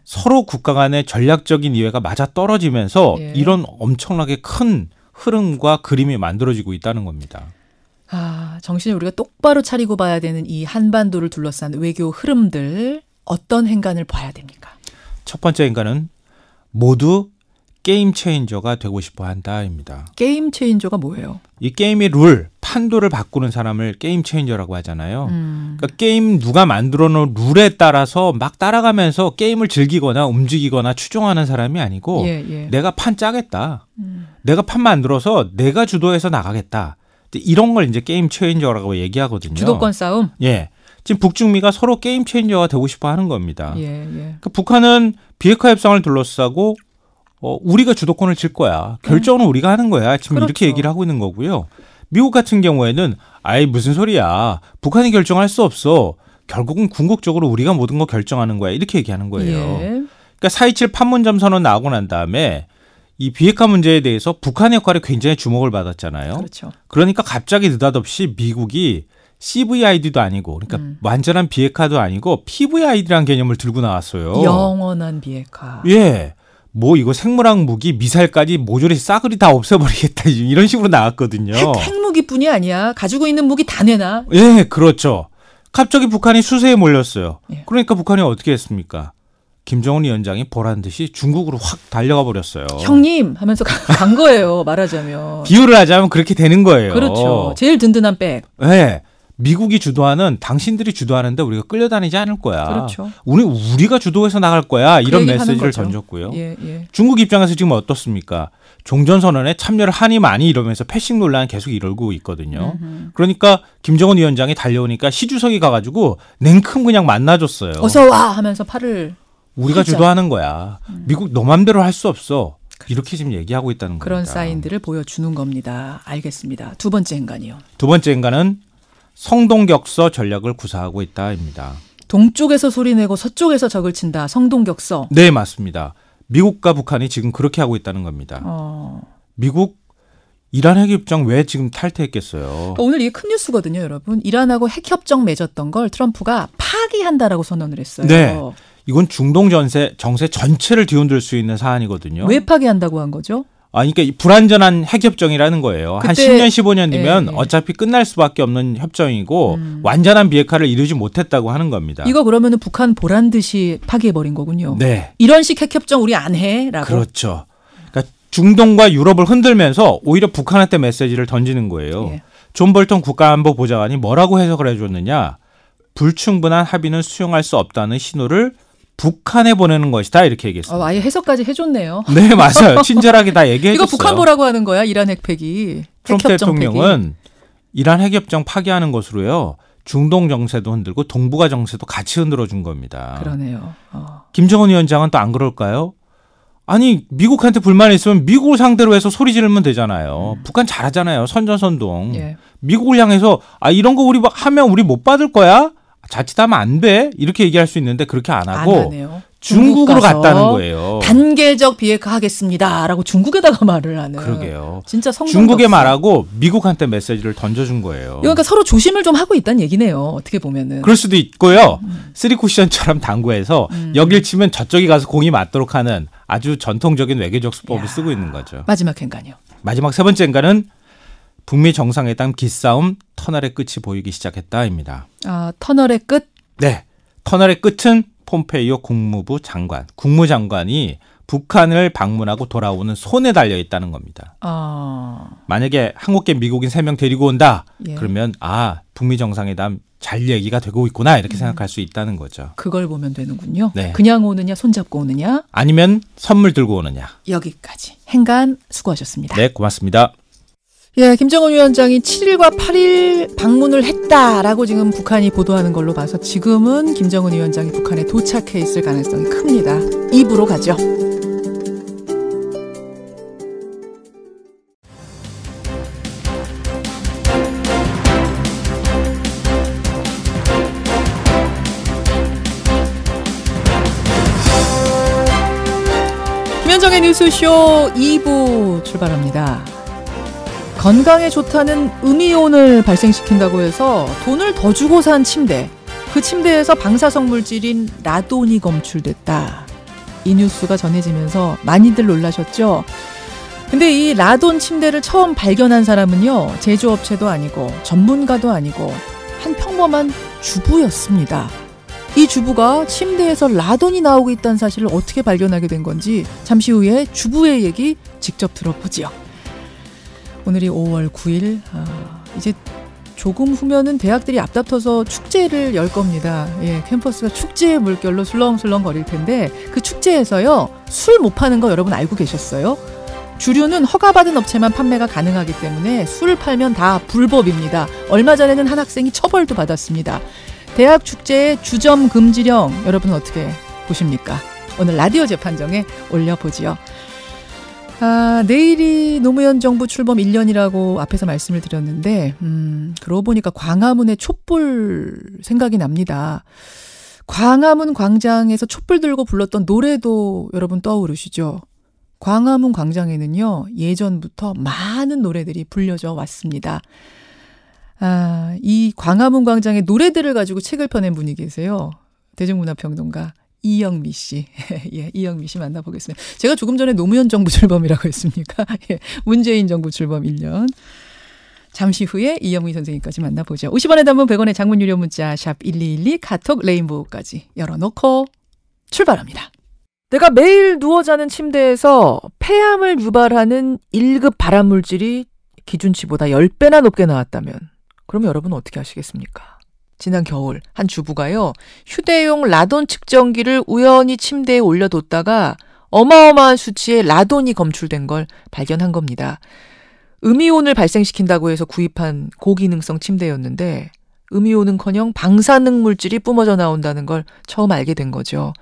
서로 국가 간의 전략적인 이해가 맞아 떨어지면서 이런 엄청나게 큰 흐름과 그림이 만들어지고 있다는 겁니다. 정신을 우리가 똑바로 차리고 봐야 되는 이 한반도를 둘러싼 외교 흐름들 어떤 행간을 봐야 됩니까? 첫 번째 행간은 모두 게임 체인저가 되고 싶어 한다입니다. 게임 체인저가 뭐예요? 이 게임의 룰, 판도를 바꾸는 사람을 게임 체인저라고 하잖아요. 그러니까 게임 누가 만들어 놓은 룰에 따라서 막 따라가면서 게임을 즐기거나 움직이거나 추종하는 사람이 아니고 내가 판 짜겠다. 내가 판 만들어서 내가 주도해서 나가겠다. 이런 걸 이제 게임 체인저라고 얘기하거든요. 주도권 싸움? 예. 지금 북중미가 서로 게임 체인저가 되고 싶어 하는 겁니다. 그러니까 북한은 비핵화 협상을 둘러싸고 우리가 주도권을 질 거야. 결정은 우리가 하는 거야. 지금 이렇게 얘기를 하고 있는 거고요. 미국 같은 경우에는 아이 무슨 소리야. 북한이 결정할 수 없어. 결국은 궁극적으로 우리가 모든 거 결정하는 거야. 이렇게 얘기하는 거예요. 그러니까 4.27 판문점 선언 나오고 난 다음에 이 비핵화 문제에 대해서 북한의 역할이 굉장히 주목을 받았잖아요. 그렇죠. 그러니까 갑자기 느닷없이 미국이 CVID도 아니고 그러니까 완전한 비핵화도 아니고 PVID라는 개념을 들고 나왔어요. 영원한 비핵화. 예. 뭐 이거 생물학 무기, 미사일까지 모조리 싸그리 다 없애버리겠다 이런 식으로 나왔거든요. 핵무기뿐이 아니야. 가지고 있는 무기 다 내놔. 예, 그렇죠. 갑자기 북한이 수세에 몰렸어요. 그러니까 북한이 어떻게 했습니까? 김정은 위원장이 보란 듯이 중국으로 확 달려가 버렸어요. 형님 하면서 간 거예요. 말하자면. 비유를 하자면 그렇게 되는 거예요. 그렇죠. 제일 든든한 백. 네. 미국이 주도하는 당신들이 주도하는데 우리가 끌려다니지 않을 거야. 그렇죠. 우리가 주도해서 나갈 거야. 이런 메시지를 던졌고요. 중국 입장에서 지금 어떻습니까? 종전선언에 참여를 하니 많이 이러면서 패싱 논란 계속 이러고 있거든요. 그러니까 김정은 위원장이 달려오니까 시주석이 가가지고 냉큼 그냥 만나줬어요. 어서 와 하면서 팔을 우리가 주도하는 거야. 미국 너 맘대로 할 수 없어. 이렇게 지금 얘기하고 있다는 그런 겁니다. 사인들을 보여주는 겁니다. 알겠습니다. 두 번째 행간이요. 두 번째 행간은 성동격서 전략을 구사하고 있다입니다. 동쪽에서 소리내고 서쪽에서 적을 친다. 성동격서. 네, 맞습니다. 미국과 북한이 지금 그렇게 하고 있다는 겁니다. 미국 이란 핵협정 왜 지금 탈퇴했겠어요? 그러니까 오늘 이게 큰 뉴스거든요, 여러분. 이란하고 핵협정 맺었던 걸 트럼프가 파기한다라고 선언을 했어요. 네. 이건 중동 정세 전체를 뒤흔들 수 있는 사안이거든요. 왜 파기한다고 한 거죠? 그러니까 불완전한 핵협정이라는 거예요. 한 10년, 15년 뒤면 어차피 끝날 수밖에 없는 협정이고 완전한 비핵화를 이루지 못했다고 하는 겁니다. 이거 그러면은 북한 보란 듯이 파기해버린 거군요. 네. 이런 식 핵협정 우리 안 해라고. 그렇죠. 그러니까 중동과 유럽을 흔들면서 오히려 북한한테 메시지를 던지는 거예요. 존 볼턴 국가안보보좌관이 뭐라고 해석을 해줬느냐. 불충분한 합의는 수용할 수 없다는 신호를 북한에 보내는 것이다 이렇게 얘기했습니다. 아예 해석까지 해줬네요. 네, 맞아요. 친절하게 다 얘기해 줬어요. 이거 북한 뭐라고 하는 거야? 이란 핵폐기. 트럼프 대통령은 이란 핵협정 파기하는 것으로요. 중동 정세도 흔들고 동북아 정세도 같이 흔들어준 겁니다. 그러네요. 김정은 위원장은 또 안 그럴까요? 아니 미국한테 불만이 있으면 미국을 상대로 해서 소리 지르면 되잖아요. 북한 잘하잖아요. 선전선동. 미국을 향해서 이런 거 우리 하면 우리 못 받을 거야? 자칫하면 안 돼. 이렇게 얘기할 수 있는데 그렇게 안 하고 중국으로 갔다는 거예요. 단계적 비핵화 하겠습니다라고 중국에다가 말을 하는. 그러게요. 진짜 중국에 말하고 미국한테 메시지를 던져준 거예요. 그러니까 서로 조심을 좀 하고 있다는 얘기네요. 어떻게 보면은. 그럴 수도 있고요. 쓰리쿠션처럼 당구해서 여길 치면 저쪽이 가서 공이 맞도록 하는 아주 전통적인 외교적 수법을 쓰고 있는 거죠. 마지막 행간이요. 마지막 세 번째 행간은 북미 정상회담 기싸움 터널의 끝이 보이기 시작했다입니다. 터널의 끝? 네. 터널의 끝은 폼페이오 국무장관이 북한을 방문하고 돌아오는 손에 달려 있다는 겁니다. 만약에 한국계 미국인 3명 데리고 온다. 그러면 북미 정상회담 잘 얘기가 되고 있구나 이렇게 생각할 수 있다는 거죠. 그걸 보면 되는군요. 네. 그냥 오느냐 손잡고 오느냐. 아니면 선물 들고 오느냐. 여기까지. 행간 수고하셨습니다. 네, 고맙습니다. 김정은 위원장이 7일과 8일 방문을 했다라고 지금 북한이 보도하는 걸로 봐서 지금은 김정은 위원장이 북한에 도착해 있을 가능성이 큽니다. 2부로 가죠. 김현정의 뉴스쇼 2부 출발합니다. 건강에 좋다는 음이온을 발생시킨다고 해서 돈을 더 주고 산 침대, 그 침대에서 방사성 물질인 라돈이 검출됐다. 이 뉴스가 전해지면서 많이들 놀라셨죠? 근데 이 라돈 침대를 처음 발견한 사람은요, 제조업체도 아니고 전문가도 아니고 한 평범한 주부였습니다. 이 주부가 침대에서 라돈이 나오고 있다는 사실을 어떻게 발견하게 된 건지 잠시 후에 주부의 얘기 직접 들어보지요. 오늘이 5월 9일, 이제 조금 후면은 대학들이 앞다퉈서 축제를 열 겁니다. 예, 캠퍼스가 축제의 물결로 술렁술렁 거릴 텐데 그 축제에서요, 술 못 파는 거 여러분 알고 계셨어요? 주류는 허가받은 업체만 판매가 가능하기 때문에 술 팔면 다 불법입니다. 얼마 전에는 한 학생이 처벌도 받았습니다. 대학 축제의 주점 금지령 여러분 어떻게 보십니까? 오늘 라디오 재판정에 올려보지요. 내일이 노무현 정부 출범 1년이라고 앞에서 말씀을 드렸는데 그러고 보니까 광화문의 촛불 생각이 납니다. 광화문 광장에서 촛불 들고 불렀던 노래도 여러분 떠오르시죠? 광화문 광장에는요, 예전부터 많은 노래들이 불려져 왔습니다. 이 광화문 광장의 노래들을 가지고 책을 펴낸 분이 계세요. 대중문화평론가 이영미 씨. 예, 이영미 씨 만나보겠습니다. 제가 조금 전에 노무현 정부 출범이라고 했습니까? 예, 문재인 정부 출범 1년. 잠시 후에 이영미 선생님까지 만나보죠. 50원의 단문 100원의 장문 유료 문자 샵 1212 카톡 레인보우까지 열어놓고 출발합니다. 내가 매일 누워 자는 침대에서 폐암을 유발하는 1급 발암물질이 기준치보다 10배나 높게 나왔다면 그럼 여러분 어떻게 하시겠습니까? 지난 겨울 한 주부가요, 휴대용 라돈 측정기를 우연히 침대에 올려뒀다가 어마어마한 수치의 라돈이 검출된 걸 발견한 겁니다. 음이온을 발생시킨다고 해서 구입한 고기능성 침대였는데 음이온은커녕 방사능 물질이 뿜어져 나온다는 걸 처음 알게 된 거죠.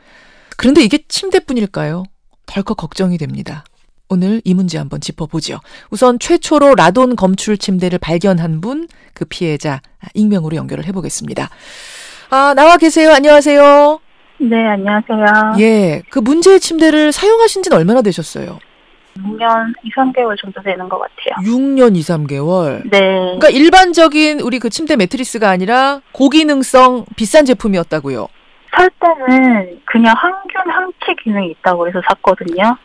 그런데 이게 침대뿐일까요? 덜컥 걱정이 됩니다. 오늘 이 문제 한번 짚어보죠. 우선 최초로 라돈 검출 침대를 발견한 분, 그 피해자 익명으로 연결을 해보겠습니다. 나와 계세요. 안녕하세요. 네, 안녕하세요. 예, 그 문제의 침대를 사용하신 지는 얼마나 되셨어요? 6년 2, 3개월 정도 되는 것 같아요. 6년 2, 3개월? 네. 그러니까 일반적인 우리 그 침대 매트리스가 아니라 고기능성 비싼 제품이었다고요? 살 때는 그냥 항균, 항치 기능이 있다고 해서 샀거든요.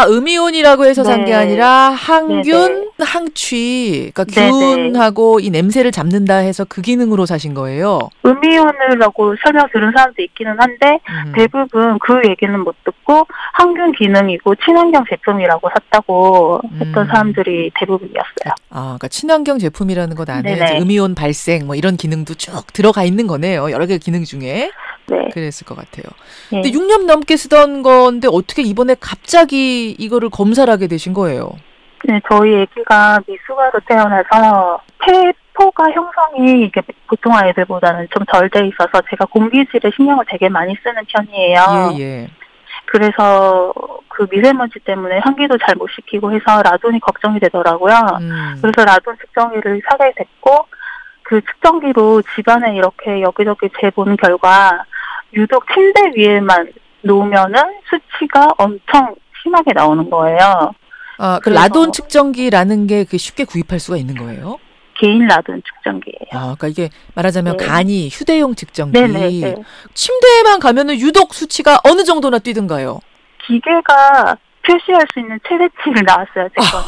음이온이라고 해서 산 게 네. 아니라 항균, 네네. 항취, 그러니까 균하고 이 냄새를 잡는다 해서 그 기능으로 사신 거예요? 음이온이라고 설명 들은 사람도 있기는 한데 대부분 그 얘기는 못 듣고 항균 기능이고 친환경 제품이라고 샀다고 했던 사람들이 대부분이었어요. 그러니까 친환경 제품이라는 것 안에 네네. 이제 음이온 발생 뭐 이런 기능도 쭉 들어가 있는 거네요. 여러 개 기능 중에. 네. 그랬을 것 같아요. 네. 근데 6년 넘게 쓰던 건데 어떻게 이번에 갑자기 이거를 검사를 하게 되신 거예요? 네, 저희 아기가 미숙아로 태어나서 폐포가 형성이 이게 보통 아이들보다는 좀 덜 돼 있어서 제가 공기질에 신경을 되게 많이 쓰는 편이에요. 예. 그래서 그 미세먼지 때문에 환기도 잘 못 시키고 해서 라돈이 걱정이 되더라고요. 그래서 라돈 측정기를 사게 됐고 그 측정기로 집안에 이렇게 여기저기 재본 결과 유독 침대 위에만 놓으면은 수치가 엄청 심하게 나오는 거예요. 그 라돈 측정기라는 게 그 쉽게 구입할 수가 있는 거예요? 개인 라돈 측정기예요. 그러니까 이게 말하자면 네. 간이 휴대용 측정기. 네네. 침대에만 가면은 유독 수치가 어느 정도나 뛰던가요? 기계가 표시할 수 있는 최대치를 나왔어요, 제 거는.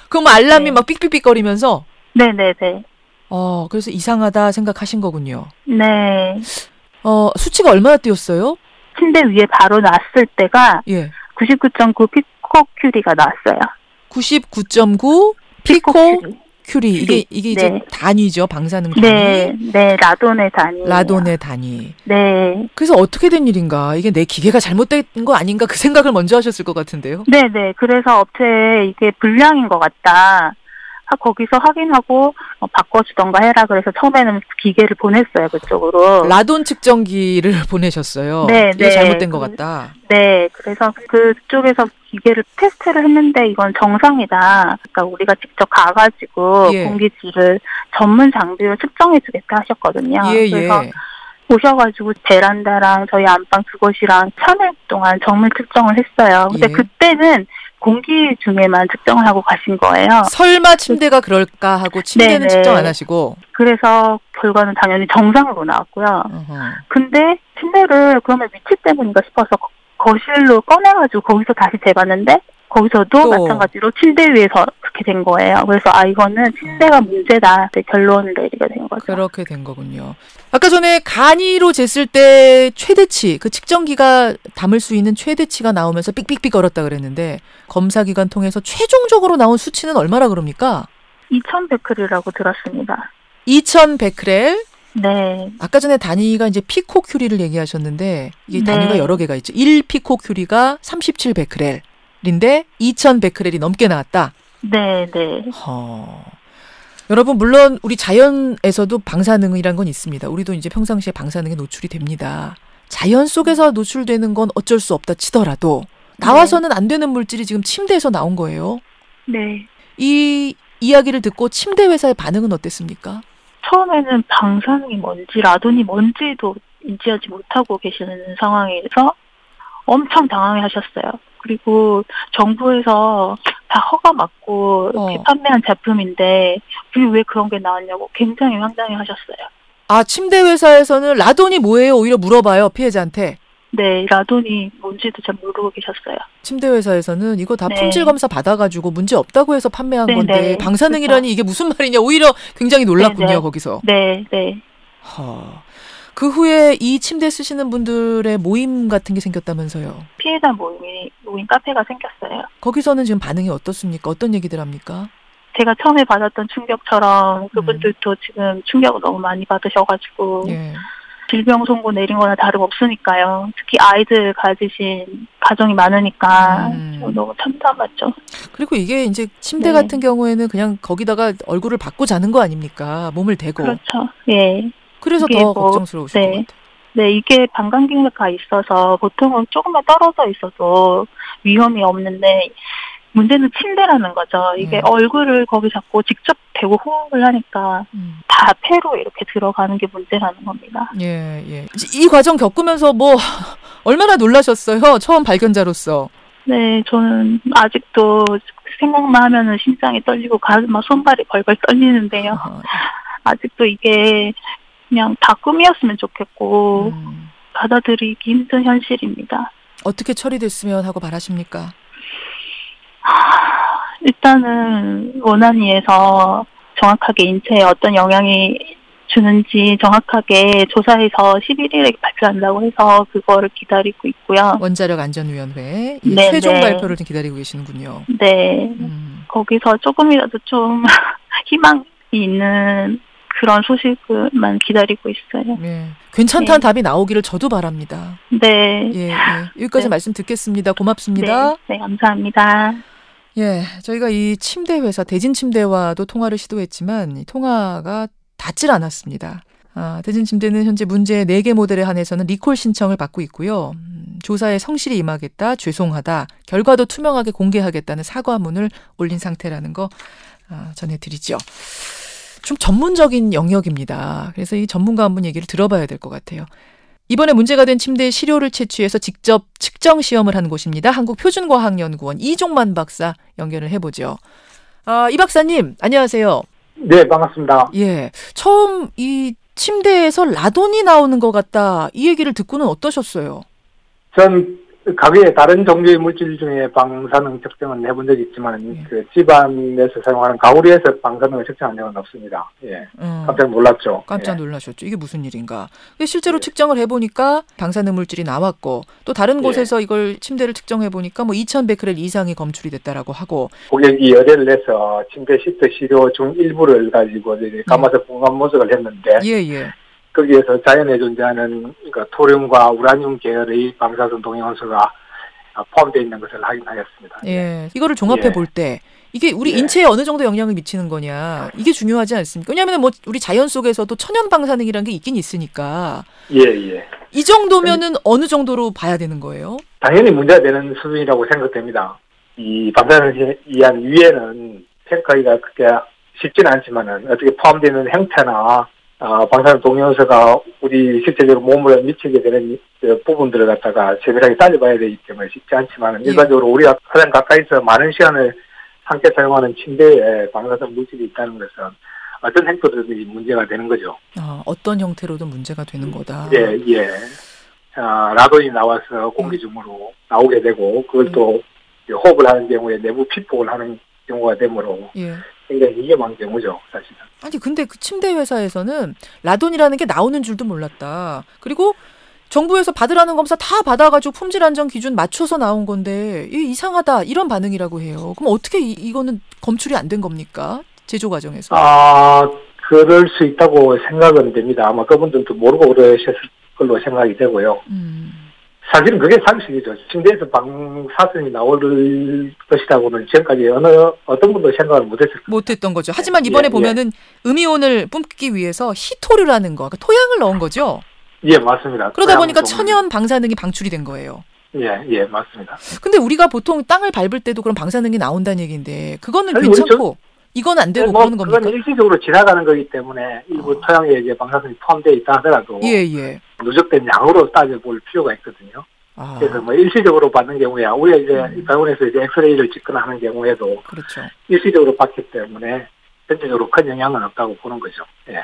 그럼 알람이 막 삑삑삑거리면서? 네네네. 그래서 이상하다 생각하신 거군요. 네. 수치가 얼마나 뛰었어요? 침대 위에 바로 놨을 때가 예. 99.9 피코큐리가 나왔어요. 99.9 피코큐리. 이게 이제 네. 단위죠, 방사능 단위. 네, 라돈의 단위. 라돈의 단위. 네. 그래서 어떻게 된 일인가? 이게 내 기계가 잘못된 거 아닌가? 그 생각을 먼저 하셨을 것 같은데요. 네네. 그래서 업체에 이게 불량인 것 같다. 거기서 확인하고 바꿔주던가 해라. 그래서 처음에는 기계를 보냈어요, 그쪽으로. 라돈 측정기를 보내셨어요. 네, 이게 잘못된 것 같다. 네, 그래서 그쪽에서 기계를 테스트를 했는데 이건 정상이다. 그러니까 우리가 직접 가가지고 공기질을 전문 장비로 측정해주겠다 하셨거든요. 그래서 오셔가지고 베란다랑 저희 안방 두 곳이랑 3일 동안 정밀 측정을 했어요. 근데 그때는 공기 중에만 측정을 하고 가신 거예요. 설마 침대가 그럴까 하고 침대는 네네. 측정 안 하시고. 그래서 결과는 당연히 정상으로 나왔고요. 근데 침대를 그러면 위치 때문인가 싶어서 거실로 꺼내가지고 거기서 다시 재봤는데 거기서도 마찬가지로 침대 위에서 그렇게 된 거예요. 그래서 이거는 침대가 문제다. 결론을 내리게 된 거죠. 그렇게 된 거군요. 아까 전에 간이로 쟀을 때 최대치, 그 측정기가 담을 수 있는 최대치가 나오면서 삑삑삑 걸었다 그랬는데 검사기관 통해서 최종적으로 나온 수치는 얼마나 그럽니까? 2100크렐이라고 들었습니다. 2100크렐? 네. 아까 전에 단위가 이제 피코큐리를 얘기하셨는데 이게 네. 단위가 여러 개가 있죠. 1피코큐리가 37베크렐인데 2100크렐이 넘게 나왔다. 네, 네. 여러분 물론 우리 자연에서도 방사능이란 건 있습니다. 우리도 이제 평상시에 방사능에 노출이 됩니다. 자연 속에서 노출되는 건 어쩔 수 없다 치더라도 나와서는 안 되는 물질이 지금 침대에서 나온 거예요. 네. 이 이야기를 듣고 침대 회사의 반응은 어땠습니까? 처음에는 방사능이 뭔지 라돈이 뭔지도 인지하지 못하고 계시는 상황에서 엄청 당황해하셨어요. 그리고 정부에서 다 허가 맞고 이렇게 판매한 제품인데 그게 왜 그런 게 나왔냐고 굉장히 황당해하셨어요. 아, 침대 회사에서는 라돈이 뭐예요? 오히려 물어봐요, 피해자한테. 네, 라돈이 뭔지도 잘 모르고 계셨어요. 침대 회사에서는 이거 다 네. 품질 검사 받아가지고 문제 없다고 해서 판매한 네, 건데 네. 방사능이라니 그렇죠. 이게 무슨 말이냐 오히려 굉장히 놀랐군요. 네, 네. 거기서. 네, 네. 그 후에 이 침대 쓰시는 분들의 모임 같은 게 생겼다면서요. 피해자 모임 카페가 생겼어요. 거기서는 지금 반응이 어떻습니까? 어떤 얘기들 합니까? 제가 처음에 받았던 충격처럼 그분들도 지금 충격을 너무 많이 받으셔가지고 예. 질병 선고 내린 거나 다름없으니까요. 특히 아이들 가지신 가정이 많으니까 너무 참담하죠. 그리고 이게 이제 침대 네. 같은 경우에는 그냥 거기다가 얼굴을 받고 자는 거 아닙니까? 몸을 대고. 그렇죠. 예. 그래서 이게 더 걱정스러우실 것 같아요. 네, 이게 방광경화가 있어서 보통은 조금만 떨어져 있어도 위험이 없는데 문제는 침대라는 거죠. 이게 얼굴을 거기 잡고 직접 대고 호흡을 하니까 다 폐로 이렇게 들어가는 게 문제라는 겁니다. 예, 예. 이 과정 겪으면서 뭐 얼마나 놀라셨어요? 처음 발견자로서. 네, 저는 아직도 생각만 하면은 심장이 떨리고 가슴 손발이 벌벌 떨리는데요. 아직도 이게 그냥 다 꿈이었으면 좋겠고 받아들이기 힘든 현실입니다. 어떻게 처리됐으면 하고 바라십니까? 일단은 원안위에서 정확하게 인체에 어떤 영향이 주는지 정확하게 조사해서 11일에 발표한다고 해서 그거를 기다리고 있고요. 원자력 안전위원회 네, 최종 네. 발표를 좀 기다리고 계시는군요. 네. 거기서 조금이라도 좀 희망이 있는 그런 소식만 기다리고 있어요. 네. 괜찮다는 네. 답이 나오기를 저도 바랍니다. 네. 예, 예. 여기까지 네. 말씀 듣겠습니다. 고맙습니다. 네, 네, 감사합니다. 예, 저희가 이 침대 회사 대진침대와도 통화를 시도했지만 이 통화가 닿질 않았습니다. 대진침대는 현재 문제 4개 모델에 한해서는 리콜 신청을 받고 있고요. 조사에 성실히 임하겠다, 죄송하다, 결과도 투명하게 공개하겠다는 사과문을 올린 상태라는 거 전해드리죠. 좀 전문적인 영역입니다. 그래서 이 전문가 한 분 얘기를 들어봐야 될 것 같아요. 이번에 문제가 된 침대의 시료를 채취해서 직접 측정 시험을 한 곳입니다. 한국표준과학연구원 이종만 박사 연결을 해보죠. 이 박사님 안녕하세요. 네, 반갑습니다. 예, 처음 이 침대에서 라돈이 나오는 것 같다 이 얘기를 듣고는 어떠셨어요? 전 가게에 다른 종류의 물질 중에 방사능 측정은 해본 적이 있지만 그 집안에서 사용하는 가구리에서 방사능을 측정한 적은 없습니다. 예, 깜짝 놀랐죠. 깜짝 놀라셨죠. 이게 무슨 일인가. 실제로 측정을 해보니까 방사능 물질이 나왔고 또 다른 곳에서 이걸 침대를 측정해보니까 뭐 2100크렐 이상이 검출이 됐다라고 하고 고객이 의뢰를 해서 침대 시트 시료 중 일부를 가지고 이제 감아서 분간 모색을 했는데 예. 거기에서 자연에 존재하는 그러니까 토륨과 우라늄 계열의 방사선 동위원소가 포함되어 있는 것을 확인하였습니다. 예, 이거를 종합해 볼 때 이게 우리 인체에 어느 정도 영향을 미치는 거냐 이게 중요하지 않습니까? 왜냐하면 뭐 우리 자연 속에서도 천연 방사능이라는 게 있긴 있으니까. 예. 이 정도면은 어느 정도로 봐야 되는 거예요? 당연히 문제가 되는 수준이라고 생각됩니다. 이 방사능에 의한 위해는 평가하기가 그렇게 쉽지는 않지만은 어떻게 포함되는 형태나 방사능 동요소가 우리 실제적으로 몸에 미치게 되는 부분들을 갖다가 세밀하게 따져봐야 되기 때문에 쉽지 않지만 일반적으로 우리가 가장 가까이서 많은 시간을 함께 사용하는 침대에 방사성 물질이 있다는 것은 어떤 행태로든지 문제가 되는 거죠. 어떤 형태로든 문제가 되는 거다. 예. 라돈이 나와서 공기 중으로 나오게 되고 그걸 또 호흡을 하는 경우에 내부 피폭을 하는 경우가 되므로 굉장히 위험한 경우죠, 사실은. 아니 근데 그 침대 회사에서는 라돈이라는 게 나오는 줄도 몰랐다. 그리고 정부에서 받으라는 검사 다 받아가지고 품질 안전 기준 맞춰서 나온 건데 이상하다 이런 반응이라고 해요. 그럼 어떻게 이거는 검출이 안 된 겁니까? 제조 과정에서. 그럴 수 있다고 생각은 됩니다. 아마 그분들도 모르고 그러셨을 걸로 생각이 되고요. 사실은 그게 상식이죠. 침대에서 방사선이 나올 것이라고는 지금까지 어떤 분도 생각을 못했던 거죠. 하지만 이번에 보면은 음이온을 뿜기 위해서 히토류라는 거, 그러니까 토양을 넣은 거죠. 예, 맞습니다. 그러다 보니까 천연 방사능이 방출이 된 거예요. 예, 맞습니다. 근데 우리가 보통 땅을 밟을 때도 그런 방사능이 나온다는 얘기인데 그거는 괜찮고 이건 안 되고 그러는 겁니까? 그건 일시적으로 지나가는 거기 때문에 일부 토양에 이제 방사선이 포함되어 있다 하더라도 누적된 양으로 따져볼 필요가 있거든요. 그래서 뭐 일시적으로 받는 경우에 우리가 이제 병원에서 이제 엑스레이를 찍거나 하는 경우에도 일시적으로 받기 때문에 전체적으로 큰 영향은 없다고 보는 거죠. 예.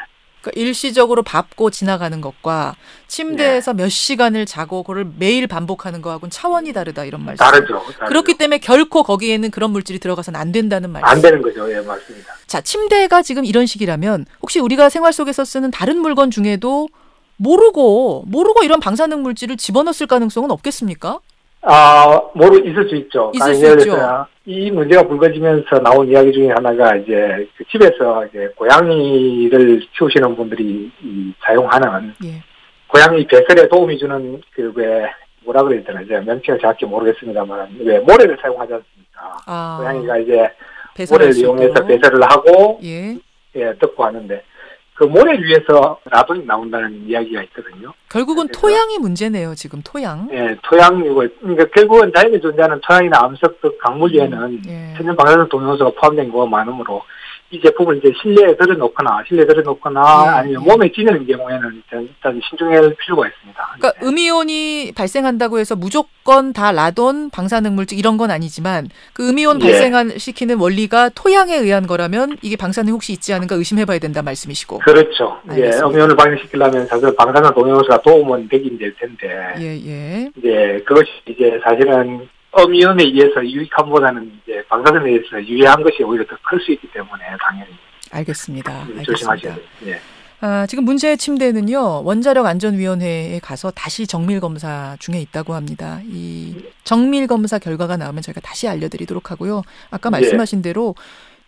그러니까 일시적으로 밟고 지나가는 것과 침대에서 몇 시간을 자고 그걸 매일 반복하는 거하고는 차원이 다르다 이런 말씀. 다르죠. 그렇기 때문에 결코 거기에는 그런 물질이 들어가서는 안 된다는 말씀. 안 되는 거죠. 예, 맞습니다. 자, 침대가 지금 이런 식이라면 혹시 우리가 생활 속에서 쓰는 다른 물건 중에도 모르고 이런 방사능 물질을 집어넣었을 가능성은 없겠습니까? 있을 수 있죠. 있을 수 있죠. 이 문제가 불거지면서 나온 이야기 중에 하나가 이제 그 집에서 이제 고양이를 키우시는 분들이 사용하는 고양이 배설에 도움이 주는 뭐라 그래야 되나 이제 명칭을 정확히 모르겠습니다만 왜 모래를 사용하지 않습니까? 고양이가 이제 모래를 이용해서 배설을 하고 뜯고 하는데. 그 모래 위에서 라돈이 나온다는 이야기가 있거든요. 결국은 토양이 문제네요, 지금 토양. 예, 토양이고, 그러니까 결국은 자연에 존재하는 토양이나 암석 등 강물위에는 천연 방사능 동요소가 포함된 경우가 많으므로 이 제품을 이제 실내에 들여놓거나 아니면 몸에 지내는 경우에는 일단 신중할 필요가 있습니다. 그러니까 음이온이 발생한다고 해서 무조건 다 라돈, 방사능 물질 이런 건 아니지만 그 음이온 발생시키는 원리가 토양에 의한 거라면 이게 방사능 혹시 있지 않은가 의심해봐야 된다 말씀이시고. 그렇죠. 음이온을 발생시키려면 사실 방사능 동요소가 도움은 되긴 될 텐데. 이제 그것이 이제 사실은 음이온에 의해서 유익함보다는 이제 방사선에 의해서 유해한 것이 오히려 더 클 수 있기 때문에 당연히. 알겠습니다. 조심하셔야 돼요. 예. 지금 문제의 침대는요, 원자력안전위원회에 가서 다시 정밀검사 중에 있다고 합니다. 이 정밀검사 결과가 나오면 저희가 다시 알려드리도록 하고요. 아까 말씀하신 대로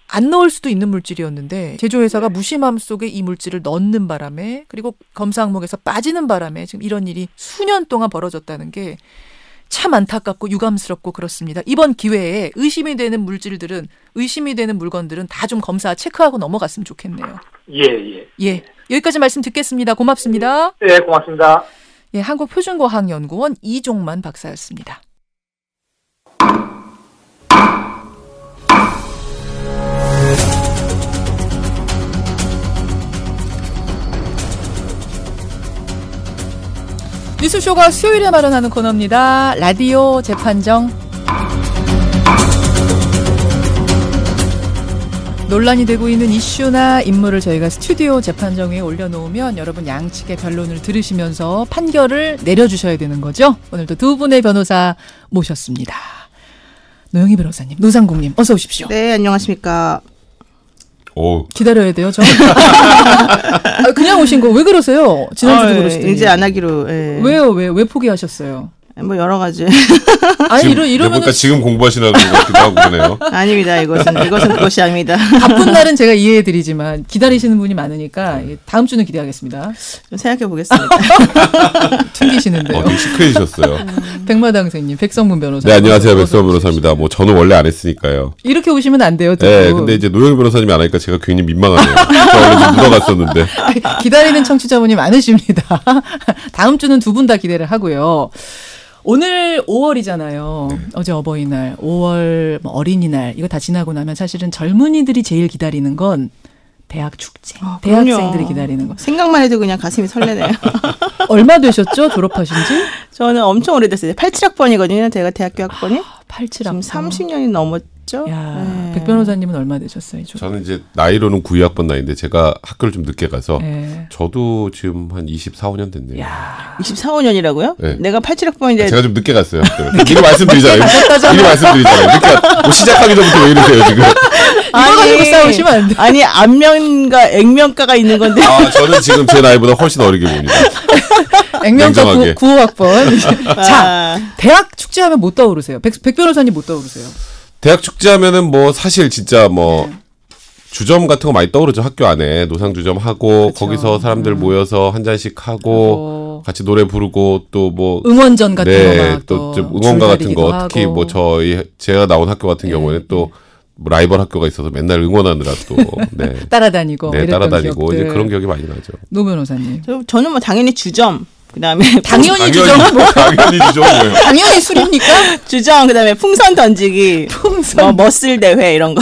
안 넣을 수도 있는 물질이었는데 제조회사가 무심함 속에 이 물질을 넣는 바람에 그리고 검사 항목에서 빠지는 바람에 지금 이런 일이 수년 동안 벌어졌다는 게 참 안타깝고 유감스럽고 그렇습니다. 이번 기회에 의심이 되는 물질들은 의심이 되는 물건들은 다 좀 검사 체크하고 넘어갔으면 좋겠네요. 예. 여기까지 말씀 듣겠습니다. 고맙습니다. 네, 고맙습니다. 예, 한국표준과학연구원 이종만 박사였습니다. 뉴스쇼가 수요일에 마련하는 코너입니다. 라디오 재판정. 논란이 되고 있는 이슈나 인물을 저희가 스튜디오 재판정 위에 올려놓으면 여러분 양측의 변론을 들으시면서 판결을 내려주셔야 되는 거죠. 오늘도 두 분의 변호사 모셨습니다. 노영희 변호사님, 노상국님 어서 오십시오. 네, 안녕하십니까. 기다려야 돼요, 저. 그냥 오신 거 왜 그러세요? 지난주도 그러시더니. 이제 안 하기로. 예. 왜요? 왜 포기하셨어요? 뭐 여러 가지. 아니 이러면 지금 공부하시는 것 같기도 하고 그러네요. 아닙니다. 이것은 그것이 아닙니다. 바쁜 날은 제가 이해해드리지만 기다리시는 분이 많으니까 다음 주는 기대하겠습니다. 좀 생각해 보겠습니다. 튕기시는데요. 되게 시크해지셨어요. 백마당생님, 백성문 변호사. 네, 안녕하세요, 백성문 변호사입니다. 뭐 저는 원래 안 했으니까요. 이렇게 오시면 안 돼요. 네, 근데 이제 노영희 변호사님이 안 하니까 제가 괜히 민망하네요. 저 원래 좀 물어갔었는데. 기다리는 청취자분이 많으십니다. 다음 주는 두 분 다 기대를 하고요. 오늘 5월이잖아요. 네. 어제 어버이날, 5월 어린이날 이거 다 지나고 나면 사실은 젊은이들이 제일 기다리는 건 대학 축제. 대학생들이 기다리는 거. 생각만 해도 그냥 가슴이 설레네요. 얼마 되셨죠? 졸업하신 지? 저는 엄청 오래됐어요. 87학번이거든요. 제가 대학교 학번이. 87학번. 지금 30년이 넘었죠. 야, 네. 백 변호사님은 얼마 되셨어요? 저는 이제 나이로는 92학번 나이인데 제가 학교를 좀 늦게 가서 저도 지금 한 24, 5년 됐네요. 야. 24, 5년이라고요? 네. 내가 87학번인데 제가 좀 늦게 갔어요. 미리 말씀드리잖아요. 미리 말씀드리잖아요. 늦게 뭐 시작하기 전부터 왜 이러세요 지금? 이거 가지고 싸우시면 안 돼. 아니 안면과 액면가가 있는 건데. 저는 지금 제 나이보다 훨씬 어리게 봅니다. 액면가 9호학번. 자, 대학 축제하면 못 떠오르세요? 백 변호사님 못 떠오르세요? 대학 축제하면은 뭐 사실 진짜 뭐 주점 같은 거 많이 떠오르죠. 학교 안에 노상주점 하고 그쵸. 거기서 사람들 모여서 한 잔씩 하고 같이 노래 부르고 또 뭐 응원전 같은 거 막 또 좀 응원가 같은 거 특히 뭐 제가 나온 학교 같은 경우에는 또 라이벌 학교가 있어서 맨날 응원하느라 또 따라다니고 따라다니고 이제 그런 기억이 많이 나죠. 노 변호사님. 저는 뭐 당연히 주점. 그다음에 당연히 주점 뭐 당연히 주점 뭐예요? 당연히 술입니까? 주점 그다음에 풍선 던지기, 머슬 대회 이런 거.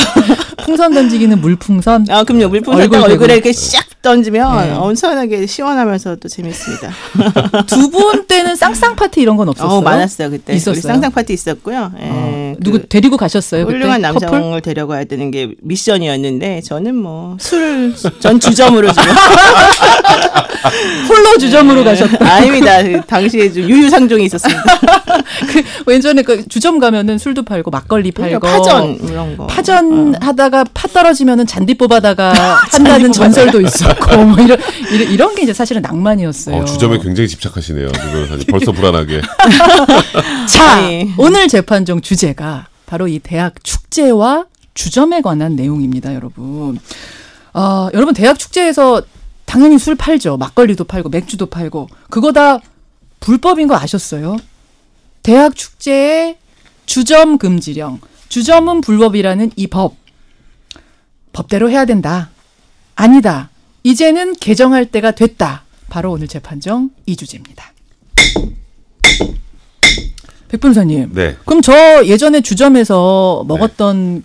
풍선 던지기는 물풍선? 그럼요. 물풍선 얼굴에 이렇게 싹 던지면 엄청나게 시원하면서 또 재밌습니다. 두 분 때는 쌍쌍 파티 이런 건 없었어요? 많았어요 그때. 있었어요. 우리 쌍쌍 파티 있었고요. 누구 데리고 가셨어요? 훌륭한 그때? 남성을 커플? 데려가야 되는 게 미션이었는데 저는 뭐 전 주점으로 지금 홀로 주점으로 가셨다. 아닙니다. 당시에 좀 유유상종이 있었습니다. 왠전에 주점 가면은 술도 팔고 막걸리 팔고 파전 이런 거. 파전 하다가 파 떨어지면은 잔디 뽑아다가 한다는 전설도 있었고 뭐 이런 게 이제 사실은 낭만이었어요. 주점에 굉장히 집착하시네요. 벌써 불안하게. 자, 오늘 재판정 주제가 바로 이 대학 축제와 주점에 관한 내용입니다, 여러분. 여러분 대학 축제에서 당연히 술 팔죠. 막걸리도 팔고 맥주도 팔고. 그거 다 불법인 거 아셨어요? 대학 축제의 주점 금지령. 주점은 불법이라는 이 법대로 해야 된다. 아니다. 이제는 개정할 때가 됐다. 바로 오늘 재판정 이 주제입니다. 백 변호사님. 네. 그럼 저 예전에 주점에서 먹었던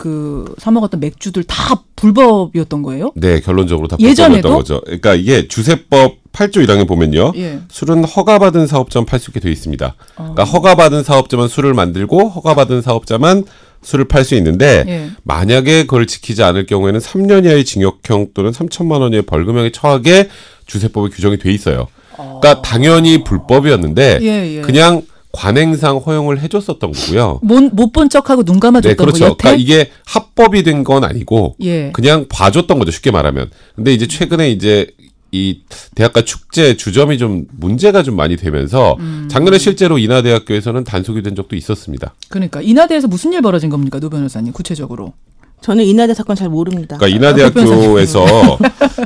사 먹었던 맥주들 다 불법이었던 거예요? 네, 결론적으로 다 불법이었던 거죠. 그러니까 이게 주세법 8조 1항에 보면요. 술은 허가받은 사업자만 팔 수 있게 되어 있습니다. 그러니까 허가받은 사업자만 술을 만들고 허가받은 사업자만 술을 팔 수 있는데 만약에 그걸 지키지 않을 경우에는 3년 이하의 징역형 또는 3천만 원 이하의 벌금형에 처하게 주세법에 규정이 돼 있어요. 그러니까 당연히 불법이었는데 그냥 관행상 허용을 해줬었던 거고요. 못 본 척하고 눈 감아줬던 네, 그렇죠. 거. 그러니까 이게 합법이 된 건 아니고 그냥 봐줬던 거죠. 쉽게 말하면. 근데 이제 최근에 이제 이 대학가 축제 주점이 좀 문제가 좀 많이 되면서 작년에 실제로 인하대학교에서는 단속이 된 적도 있었습니다. 그러니까 인하대에서 무슨 일 벌어진 겁니까, 노 변호사님 구체적으로? 저는 인하대 사건 잘 모릅니다. 그러니까 인하대학교에서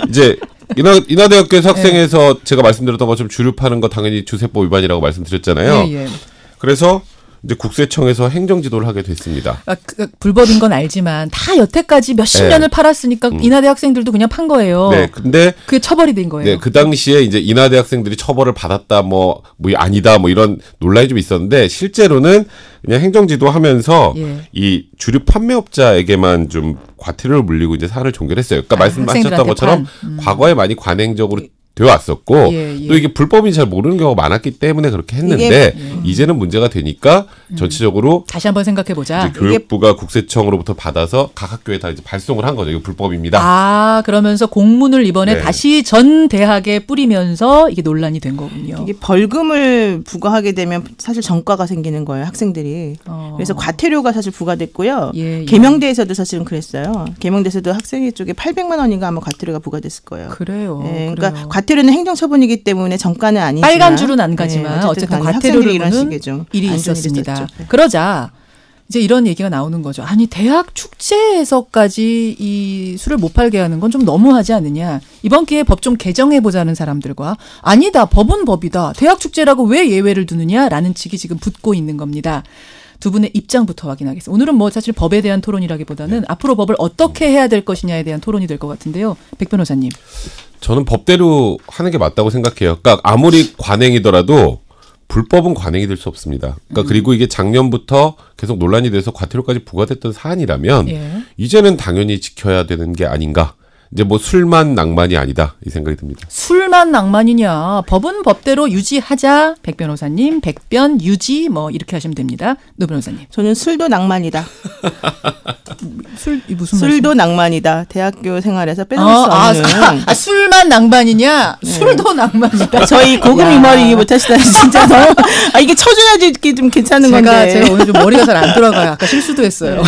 이제 인하대학교에서 학생에서 제가 말씀드렸던 것처럼 주류 파는 거 당연히 주세법 위반이라고 말씀드렸잖아요. 그래서 이제 국세청에서 행정지도를 하게 됐습니다. 불법인 건 알지만 다 여태까지 몇십 년을 팔았으니까 인하대 학생들도 그냥 판 거예요. 네, 근데 그게 처벌이 된 거예요. 네, 그 당시에 이제 인하대 학생들이 처벌을 받았다, 뭐 아니다, 뭐 이런 논란이 좀 있었는데 실제로는 그냥 행정지도 하면서 이 주류 판매업자에게만 좀 과태료를 물리고 이제 사안을 종결했어요. 그러니까 말씀하셨던 것처럼 과거에 많이 관행적으로 되어 왔었고 또 이게 불법인지 잘 모르는 경우가 많았기 때문에 그렇게 했는데 이제는 문제가 되니까 전체적으로 다시 한번 생각해 보자. 교육부가 국세청으로부터 받아서 각 학교에 다 이제 발송을 한 거죠. 이거 불법입니다. 그러면서 공문을 이번에 다시 전 대학에 뿌리면서 이게 논란이 된 거군요. 이게 벌금을 부과하게 되면 사실 전과가 생기는 거예요, 학생들이. 그래서 과태료가 사실 부과됐고요. 계명대에서도 사실은 그랬어요. 계명대에서도 학생회 쪽에 800만 원인가 아마 과태료가 부과됐을 거예요. 그래요. 그러니까 과태료는 행정처분이기 때문에 정가는 아니지만 빨간 줄은 안 가지만 어쨌든 과태료를 이런 식의 좀 일이 있었습니다. 그러자 이제 이런 얘기가 나오는 거죠. 아니 대학 축제에서까지 이 술을 못 팔게 하는 건 좀 너무하지 않느냐. 이번 기회에 법 좀 개정해보자는 사람들과 아니다 법은 법이다. 대학 축제라고 왜 예외를 두느냐라는 측이 지금 붙고 있는 겁니다. 두 분의 입장부터 확인하겠습니다. 오늘은 뭐 사실 법에 대한 토론이라기보다는 앞으로 법을 어떻게 해야 될 것이냐에 대한 토론이 될 것 같은데요. 백 변호사님. 저는 법대로 하는 게 맞다고 생각해요. 그러니까 아무리 관행이더라도 불법은 관행이 될 수 없습니다. 그러니까 그리고 이게 작년부터 계속 논란이 돼서 과태료까지 부과됐던 사안이라면 이제는 당연히 지켜야 되는 게 아닌가. 이제 뭐 술만 낭만이 아니다 이 생각이 듭니다. 술만 낭만이냐? 법은 법대로 유지하자. 백 변호사님, 백변 유지 뭐 이렇게 하시면 됩니다. 노 변호사님. 저는 술도 낭만이다. 술 무슨 술도 말씀? 낭만이다. 대학교 생활에서 빼놓을 수 없는. 술만 낭만이냐? 네. 술도 낭만이다. 저희 고급 유머를 이해 못하시다. 진짜 너무 이게 쳐줘야지 이렇게 좀 괜찮은 건데. 제가 오늘 좀 머리가 잘 안 돌아가요. 아까 실수도 했어요.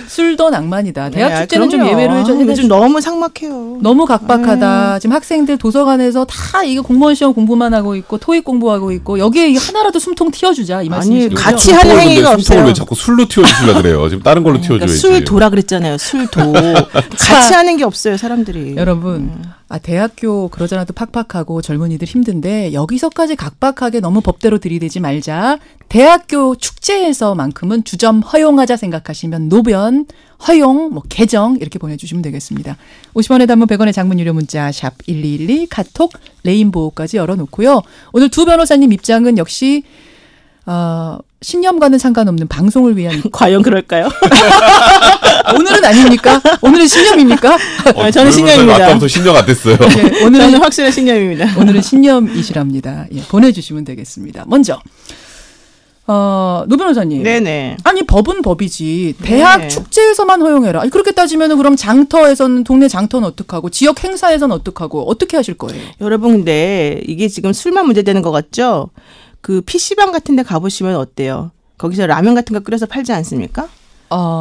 술도 낭만이다. 대학 축제는 좀 예외로 해줘. 요즘 너무 삭막해요. 너무 각박하다. 지금 학생들 도서관에서 다 이게 공무원 시험 공부만 하고 있고 토익 공부하고 있고 여기에 하나라도 숨통 튀어주자 이 말씀이시죠? 같이 하는 행위가 없어요. 숨통을 왜 자꾸 술로 튀어주시려 그래요? 지금 다른 걸로 튀어줘야지. 술도라 그랬잖아요. 술도. 같이 하는 게 없어요. 사람들이. 여러분. 대학교 그러잖아도 팍팍하고 젊은이들 힘든데 여기서까지 각박하게 너무 법대로 들이대지 말자. 대학교 축제에서만큼은 주점 허용하자 생각하시면 노변, 허용, 개정 이렇게 보내주시면 되겠습니다. 50원의 단문 100원의 장문 유료 문자 샵 1212 카톡 레인보우까지 열어놓고요. 오늘 두 변호사님 입장은 역시 신념과는 상관없는 방송을 위한 과연 그럴까요? 오늘은 아닙니까? 오늘은 신념입니까? 저는 신념입니다. 아까부터 신념 안 됐어요. 네, 저는 확실한 신념입니다. 오늘은 신념이시랍니다. 예, 보내주시면 되겠습니다. 먼저 노 변호사님. 네네. 아니 법은 법이지. 대학 네. 축제에서만 허용해라. 아니, 그렇게 따지면은 그럼 장터에서는 동네 장터는 어떡하고 지역 행사에서는 어떡하고 어떻게 하실 거예요? 여러분 근데 이게 지금 술만 문제되는 것 같죠? 그 PC방 같은 데 가보시면 어때요? 거기서 라면 같은 거 끓여서 팔지 않습니까?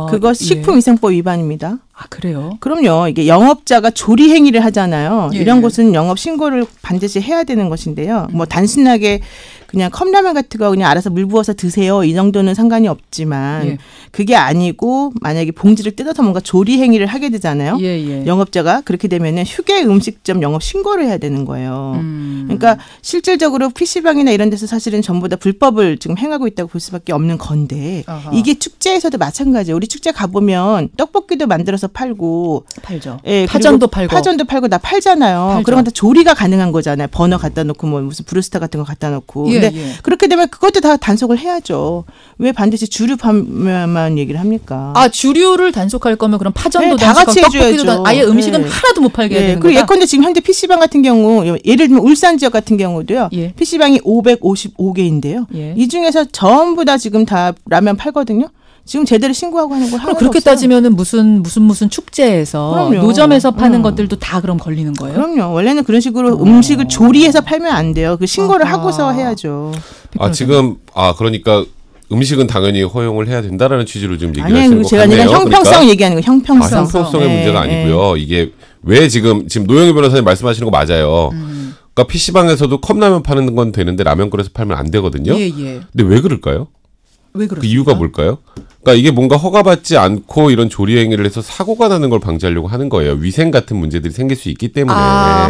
그거 식품위생법 위반입니다. 아, 그래요? 그럼요. 이게 영업자가 조리 행위를 하잖아요. 예. 이런 곳은 영업 신고를 반드시 해야 되는 것인데요. 뭐 단순하게 그냥 컵라면 같은 거 그냥 알아서 물 부어서 드세요. 이 정도는 상관이 없지만 예. 그게 아니고 만약에 봉지를 뜯어서 뭔가 조리 행위를 하게 되잖아요. 예. 영업자가 그렇게 되면은 휴게 음식점 영업 신고를 해야 되는 거예요. 그러니까 실질적으로 PC방이나 이런 데서 사실은 전부 다 불법을 지금 행하고 있다고 볼 수밖에 없는 건데 아하. 이게 축제에서도 마찬가지예요. 우리 축제 가보면 떡볶이도 만들어서 팔고 팔죠. 예, 파전도 팔고. 파전도 팔고 다 팔잖아요. 팔죠. 그런 건 다 조리가 가능한 거잖아요. 버너 갖다 놓고 뭐 무슨 브루스타 같은 거 갖다 놓고. 예, 근데 예. 그렇게 되면 그것도 다 단속을 해야죠. 왜 반드시 주류 판매만 얘기를 합니까? 아, 주류를 단속할 거면 그럼 파전도 네, 다 같이 떡볶이도 해줘야죠. 아예 음식은 네. 하나도 못 팔게 해야 되는 그리고 거다. 예컨대 지금 현재 PC방 같은 경우 예를 들면 울산 지역 같은 경우도요. 예. PC방이 555개인데요. 예. 이 중에서 전부 다 지금 다 라면 팔거든요. 지금 제대로 신고하고 하는 거 하나도 그렇게 없어요. 따지면은 무슨 축제에서 그럼요. 노점에서 파는 것들도 다 그럼 걸리는 거예요? 그럼요. 원래는 그런 식으로 음식을 조리해서 팔면 안 돼요. 그 신고를 아하. 하고서 해야죠. 그러니까 음식은 당연히 허용을 해야 된다라는 취지로 지금 얘기를 하시는 것 제가 같네요. 그냥 형평성 얘기하는 거 형평성. 형평성의 문제가 아니고요. 이게 왜 지금 노영희 변호사님 말씀하시는 거 맞아요. 그러니까 PC방에서도 컵라면 파는 건 되는데 라면 끓여서 팔면 안 되거든요. 예. 근데 왜 그럴까요? 왜 그렇습니까? 그 이유가 뭘까요? 그러니까 이게 뭔가 허가받지 않고 이런 조리 행위를 해서 사고가 나는 걸 방지하려고 하는 거예요. 위생 같은 문제들이 생길 수 있기 때문에.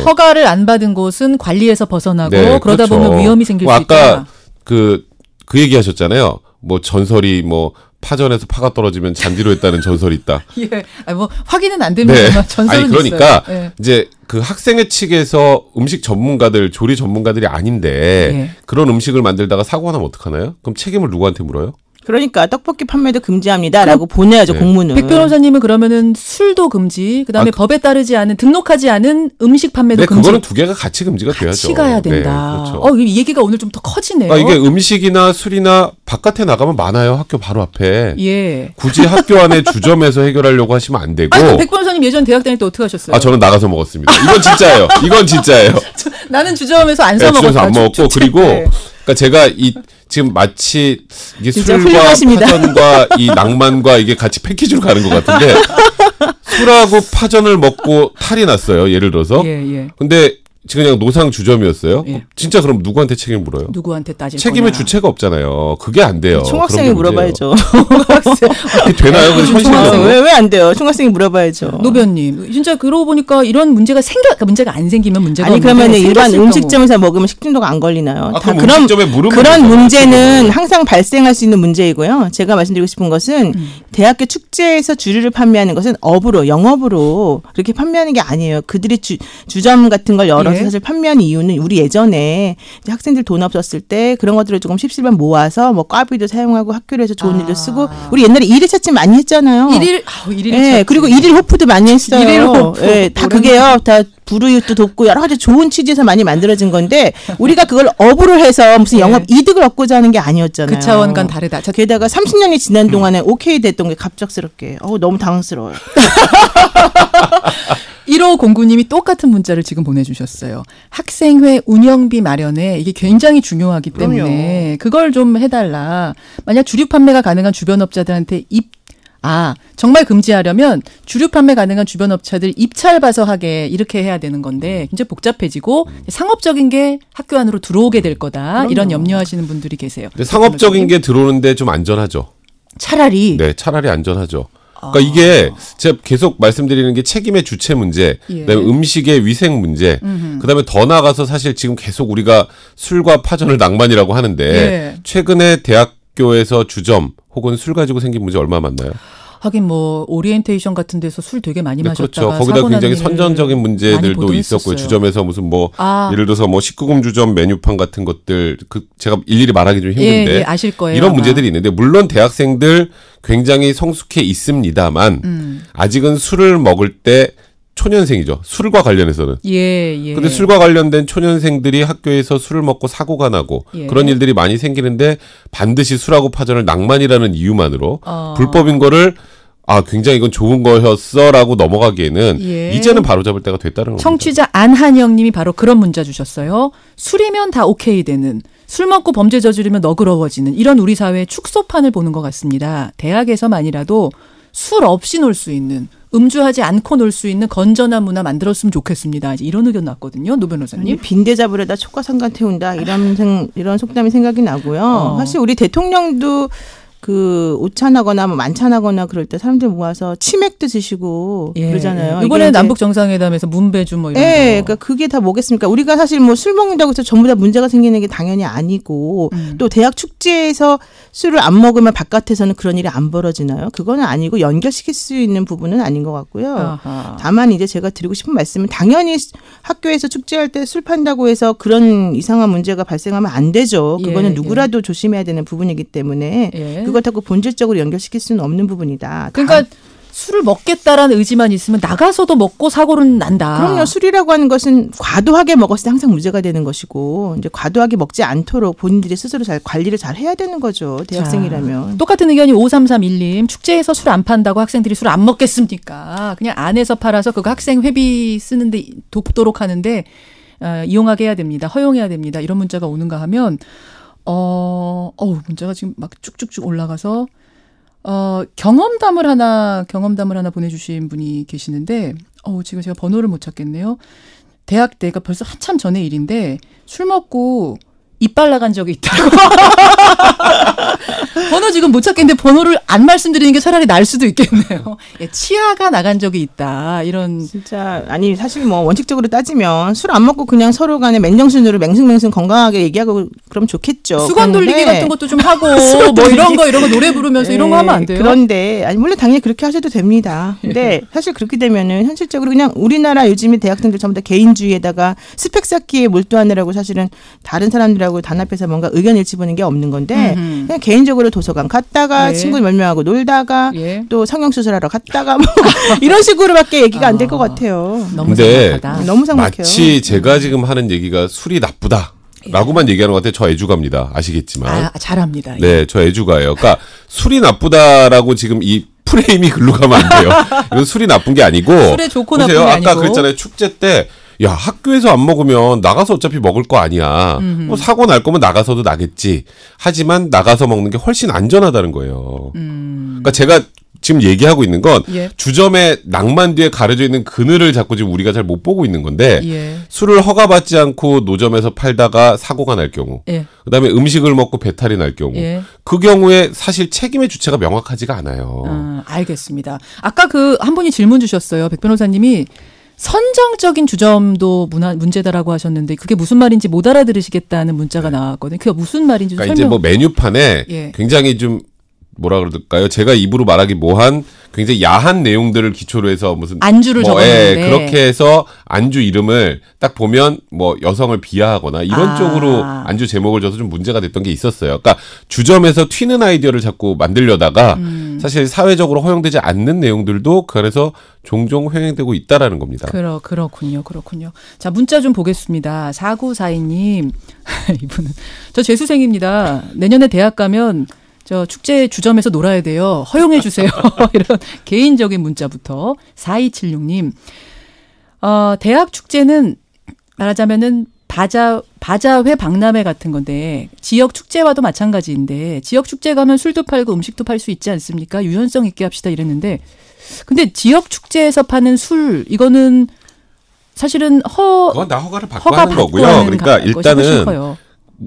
허가를 안 받은 곳은 관리에서 벗어나고 그러다 그렇죠. 보면 위험이 생길 수 있다. 아까 그 얘기 하셨잖아요. 뭐 전설이 파전에서 파가 떨어지면 잔디로 했다는 전설이 있다. 예. 확인은 안 됩니다만 전설은 그러니까 있어요. 예. 이제 그 학생회 측에서 음식 전문가들, 조리 전문가들이 아닌데 그런 음식을 만들다가 사고가 나면 어떡하나요? 그럼 책임을 누구한테 물어요? 그러니까 떡볶이 판매도 금지합니다라고 보내야죠. 공문을. 백 변호사님은 그러면은 술도 금지, 그다음에 법에 따르지 않은 등록하지 않은 음식 판매도 금지. 그거는 두 개가 같이 금지가 돼야죠. 같이 가야 된다. 그렇죠. 이 얘기가 오늘 좀 더 커지네요. 그러니까 이게 음식이나 술이나 바깥에 나가면 많아요. 학교 바로 앞에. 예. 굳이 학교 안에 주점에서 해결하려고 하시면 안 되고. 백 변호사님 예전 대학 다닐 때 어떻게 하셨어요? 저는 나가서 먹었습니다. 이건 진짜예요. 나는 주점에서 안 사 먹었어요. 주점에서 안 먹었고 그리고 그러니까 제가 지금 마치 이게 술과 훌륭하십니다. 파전과 이 낭만과 이게 같이 패키지로 가는 것 같은데 술하고 파전을 먹고 탈이 났어요. 예를 들어서. 근데 지금 그냥 노상 주점이었어요. 진짜 그럼 누구한테 책임을 물어요? 누구한테 따질 책임의 거냐. 주체가 없잖아요. 그게 안 돼요. 총학생이 물어봐야죠. 그게 되나요? 왜 안 돼요? 총학생이 물어봐야죠. 노변님, 진짜 그러고 보니까 이런 문제가 문제가 안 생기면 문제가 아니 없는데 그러면 일반 생겼을 음식점에서 먹으면 식중독 안 걸리나요? 그럼 음식점에 물으면 그런 되죠. 문제는 항상 발생할 수 있는 문제이고요. 제가 말씀드리고 싶은 것은 대학교 축제에서 주류를 판매하는 것은 영업으로 그렇게 판매하는 게 아니에요. 그들이 주점 같은 걸 열어서 넣어서 사실 판매한 이유는 우리 예전에 이제 학생들 돈 없었을 때 그런 것들을 조금 십시일반 모아서 뭐 꽈비도 사용하고 학교를 해서 좋은 일도 쓰고 우리 옛날에 일일 찻집 많이 했잖아요. 일일 네, 그리고 일일 호프도 많이 했어요. 일일 호프. 네, 다 그게요. 다 불우이웃도 돕고 여러 가지 좋은 취지에서 많이 만들어진 건데 우리가 그걸 업으로 해서 무슨 영업 이득을 얻고자 하는 게 아니었잖아요. 그 차원과는 다르다. 게다가 30년이 지난 동안에 오케이 됐던 게 갑작스럽게 너무 당황스러워요. 1509님이 똑같은 문자를 지금 보내주셨어요. 학생회 운영비 마련에 이게 굉장히 중요하기 때문에 그걸 좀 해달라. 만약 주류 판매가 가능한 주변 업자들한테 정말 금지하려면 주류 판매 가능한 주변 업체들 입찰 봐서 하게 이렇게 해야 되는 건데 굉장히 복잡해지고 상업적인 게 학교 안으로 들어오게 될 거다. 그럼요. 이런 염려하시는 분들이 계세요. 근데 상업적인 게 들어오는데 좀 안전하죠. 차라리. 네, 차라리 안전하죠. 그러니까 이게 제가 계속 말씀드리는 게 책임의 주체 문제, 그다음에 음식의 위생 문제, 그다음에 더 나아가서 사실 지금 계속 우리가 술과 파전을 낭만이라고 하는데 최근에 대학교에서 주점 혹은 술 가지고 생긴 문제 얼마 많나요? 하긴 뭐 오리엔테이션 같은 데서 술 되게 많이 마셨다가 그렇죠. 거기다 굉장히 선전적인 문제들도 있었고요. 주점에서 무슨 뭐 예를 들어서 뭐 19금 주점 메뉴판 같은 것들 제가 일일이 말하기 좀 힘든데 아실 거예요, 이런 아마. 문제들이 있는데 물론 대학생들 굉장히 성숙해 있습니다만 아직은 술을 먹을 때 초년생이죠. 술과 관련해서는. 근데 술과 관련된 초년생들이 학교에서 술을 먹고 사고가 나고 그런 일들이 많이 생기는데 반드시 술하고 파전을 낭만이라는 이유만으로 불법인 거를 굉장히 이건 좋은 거였어라고 넘어가기에는 이제는 바로잡을 때가 됐다는 겁니다. 청취자 안한영 님이 바로 그런 문자 주셨어요. 술이면 다 오케이 되는, 술 먹고 범죄 저지르면 너그러워지는 이런 우리 사회의 축소판을 보는 것 같습니다. 대학에서만이라도 술 없이 놀 수 있는, 음주하지 않고 놀 수 있는 건전한 문화 만들었으면 좋겠습니다. 이런 의견 났거든요. 노 변호사님. 빈대 잡으려다 촉과상관 태운다. 이런 속담이 생각이 나고요. 사실 우리 대통령도 오찬하거나 뭐 만찬하거나 그럴 때 사람들 모아서 치맥도 드시고 그러잖아요. 이번에 남북 정상회담에서 문배주 뭐 이런 거. 그러니까 그게 다 뭐겠습니까? 우리가 사실 뭐 술 먹는다고 해서 전부 다 문제가 생기는 게 당연히 아니고 또 대학 축제에서 술을 안 먹으면 바깥에서는 그런 일이 안 벌어지나요? 그거는 아니고 연결시킬 수 있는 부분은 아닌 것 같고요. 다만 이제 제가 드리고 싶은 말씀은 당연히 학교에서 축제할 때 술 판다고 해서 그런 이상한 문제가 발생하면 안 되죠. 그거는 누구라도 조심해야 되는 부분이기 때문에 그렇다고 본질적으로 연결시킬 수는 없는 부분이다. 그러니까 술을 먹겠다라는 의지만 있으면 나가서도 먹고 사고는 난다. 그럼요. 술이라고 하는 것은 과도하게 먹었을 때 항상 문제가 되는 것이고 이제 과도하게 먹지 않도록 본인들이 스스로 잘 관리를 잘 해야 되는 거죠. 대학생이라면. 똑같은 의견이 5331님. 축제에서 술 안 판다고 학생들이 술 안 먹겠습니까? 그냥 안에서 팔아서 그거 학생 회비 쓰는데 돕도록 하는데 이용하게 해야 됩니다. 허용해야 됩니다. 이런 문자가 오는가 하면 문자가 지금 막 쭉쭉쭉 올라가서 경험담을 하나 보내주신 분이 계시는데 지금 제가 번호를 못 찾겠네요. 대학 때가 벌써 한참 전의 일인데 술 먹고 이빨 나간 적이 있다고. 번호 지금 못 찾겠는데 번호를 안 말씀드리는 게 차라리 나을 수도 있겠네요. 치아가 나간 적이 있다. 이런. 진짜 아니 사실 뭐 원칙적으로 따지면 술 안 먹고 그냥 서로 간에 맨정신으로 맹승맹승 건강하게 얘기하고 그럼 좋겠죠. 수건 돌리기 같은 것도 좀 하고 뭐 이런 거 노래 부르면서 이런 거 하면 안 돼요? 그런데 물론 당연히 그렇게 하셔도 됩니다. 근데 사실 그렇게 되면은 현실적으로 그냥 우리나라 요즘에 대학생들 전부 다 개인주의에다가 스펙 쌓기에 몰두하느라고 사실은 다른 사람들하고 단합해서 뭔가 의견 일치 보는 게 없는 건데 그냥 개인적으로 도서관 갔다가 친구 몇 명하고 놀다가 또 성형수술하러 갔다가 뭐 이런 식으로밖에 얘기가 안 될 것 같아요. 너무 삭막하다. 너무 삭막해요. 마치 제가 지금 하는 얘기가 술이 나쁘다. 라고만 얘기하는 것 같아요. 저 애주가입니다. 아시겠지만. 잘합니다. 네, 저 애주가예요. 그러니까 술이 나쁘다라고 지금 이 프레임이 글로 가면 안 돼요. 이건 술이 나쁜 게 아니고. 술에 좋고 나쁜 게 아니고. 아까 그랬잖아요. 축제 때. 야, 학교에서 안 먹으면 나가서 어차피 먹을 거 아니야. 뭐 사고 날 거면 나가서도 나겠지. 하지만 나가서 먹는 게 훨씬 안전하다는 거예요. 그러니까 제가 지금 얘기하고 있는 건 주점의 낭만 뒤에 가려져 있는 그늘을 자꾸 지금 우리가 잘 못 보고 있는 건데 술을 허가받지 않고 노점에서 팔다가 사고가 날 경우 그다음에 음식을 먹고 배탈이 날 경우 그 경우에 사실 책임의 주체가 명확하지가 않아요. 알겠습니다. 아까 한 분이 질문 주셨어요. 백 변호사님이 선정적인 주점도 문제다라고 하셨는데 그게 무슨 말인지 못 알아들으시겠다는 문자가 나왔거든요. 그게 무슨 말인지 그러니까 설명. 이제 뭐 메뉴판에 굉장히 좀 뭐라 그럴까요? 제가 입으로 말하기 뭐한 굉장히 야한 내용들을 기초로 해서 무슨 안주를 적었는데 그렇게 해서 안주 이름을 딱 보면 뭐 여성을 비하하거나 이런 쪽으로 안주 제목을 줘서 좀 문제가 됐던 게 있었어요. 그러니까 주점에서 튀는 아이디어를 자꾸 만들려다가 사실 사회적으로 허용되지 않는 내용들도 그래서 종종 횡행되고 있다라는 겁니다. 그렇군요. 자, 문자 좀 보겠습니다. 4942님. 이분은 저 재수생입니다. 내년에 대학 가면 저 축제 주점에서 놀아야 돼요. 허용해 주세요. 이런 개인적인 문자부터. 4276님. 대학 축제는 말하자면은 바자회 박람회 같은 건데 지역 축제와도 마찬가지인데 지역 축제 가면 술도 팔고 음식도 팔 수 있지 않습니까? 유연성 있게 합시다 이랬는데 근데 지역 축제에서 파는 술 이거는 사실은 그건 다 허가를 받고 하는 거고요. 그러니까 일단은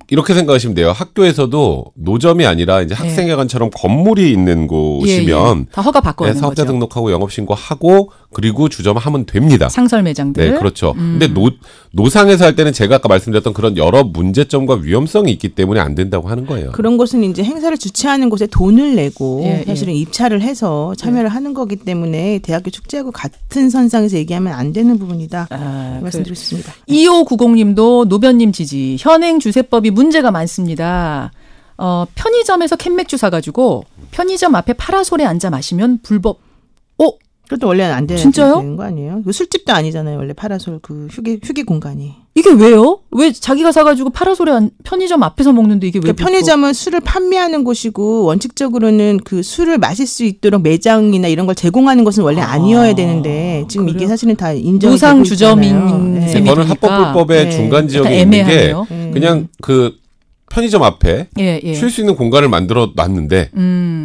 이렇게 생각하시면 돼요. 학교에서도 노점이 아니라 이제 학생회관처럼 건물이 있는 곳이면 다 허가 받고 하는 사업자 거죠. 등록하고 영업신고하고 그리고 주점하면 됩니다. 상설 매장들. 네, 그렇죠. 근데 노상에서 할 때는 제가 아까 말씀드렸던 그런 여러 문제점과 위험성이 있기 때문에 안 된다고 하는 거예요. 그런 곳은 이제 행사를 주최하는 곳에 돈을 내고 사실은 입찰을 해서 참여를 하는 거기 때문에 대학교 축제하고 같은 선상에서 얘기하면 안 되는 부분이다. 말씀드렸습니다. 2590님도 노변님 지지. 현행 주세법이 문제가 많습니다. 편의점에서 캔맥주 사가지고 편의점 앞에 파라솔에 앉아 마시면 불법. 그것도 원래는 안 되는 거 아니에요? 술집도 아니잖아요. 원래 파라솔 그 휴게 공간이. 이게 왜요? 왜 자기가 사가지고 파라솔에 편의점 앞에서 먹는데 이게 왜? 그러니까 편의점은 술을 판매하는 곳이고 원칙적으로는 그 술을 마실 수 있도록 매장이나 이런 걸 제공하는 것은 원래 아니어야 되는데 지금 이게 사실은 다 인정이 노상 주점인 셈이 이거는 합법 불법의 중간 지역에 있는 게 그냥 그 편의점 앞에 쉴 수 있는 공간을 만들어 놨는데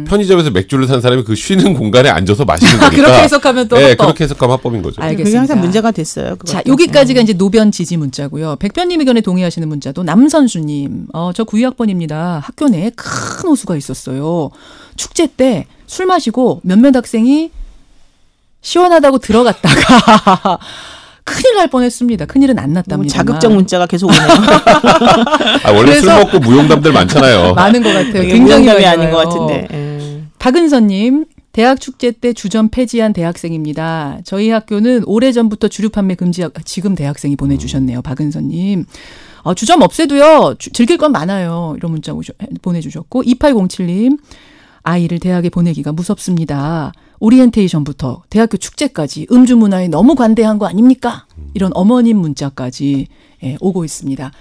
편의점에서 맥주를 산 사람이 그 쉬는 공간에 앉아서 마시는 거니까 그렇게 해석하면 또 합법. 그렇게 해석하면 합법인 거죠. 알겠습니다. 그게 항상 문제가 됐어요. 그것도. 자, 여기까지가 이제 노변 지지 문자고요. 백변님 의견에 동의하시는 문자도 남선수님. 저 92학번입니다. 학교 내에 큰 호수가 있었어요. 축제 때 술 마시고 몇몇 학생이 시원하다고 들어갔다가 큰일 날 뻔했습니다. 큰일은 안 났답니다. 자극적 문자가 계속 오네요. 원래 술 먹고 무용담들 많잖아요. 많은 것 같아요. 굉장히 무용담이 아닌 것 같은데. 박은서님. 대학 축제 때 주점 폐지한 대학생입니다. 저희 학교는 오래전부터 주류 판매 금지하고 지금 대학생이 보내주셨네요. 박은서님. 주점 없애도요. 즐길 건 많아요. 이런 문자 보내주셨고 2807님. 아이를 대학에 보내기가 무섭습니다. 오리엔테이션부터 대학교 축제까지 음주 문화에 너무 관대한 거 아닙니까? 이런 어머님 문자까지 오고 있습니다.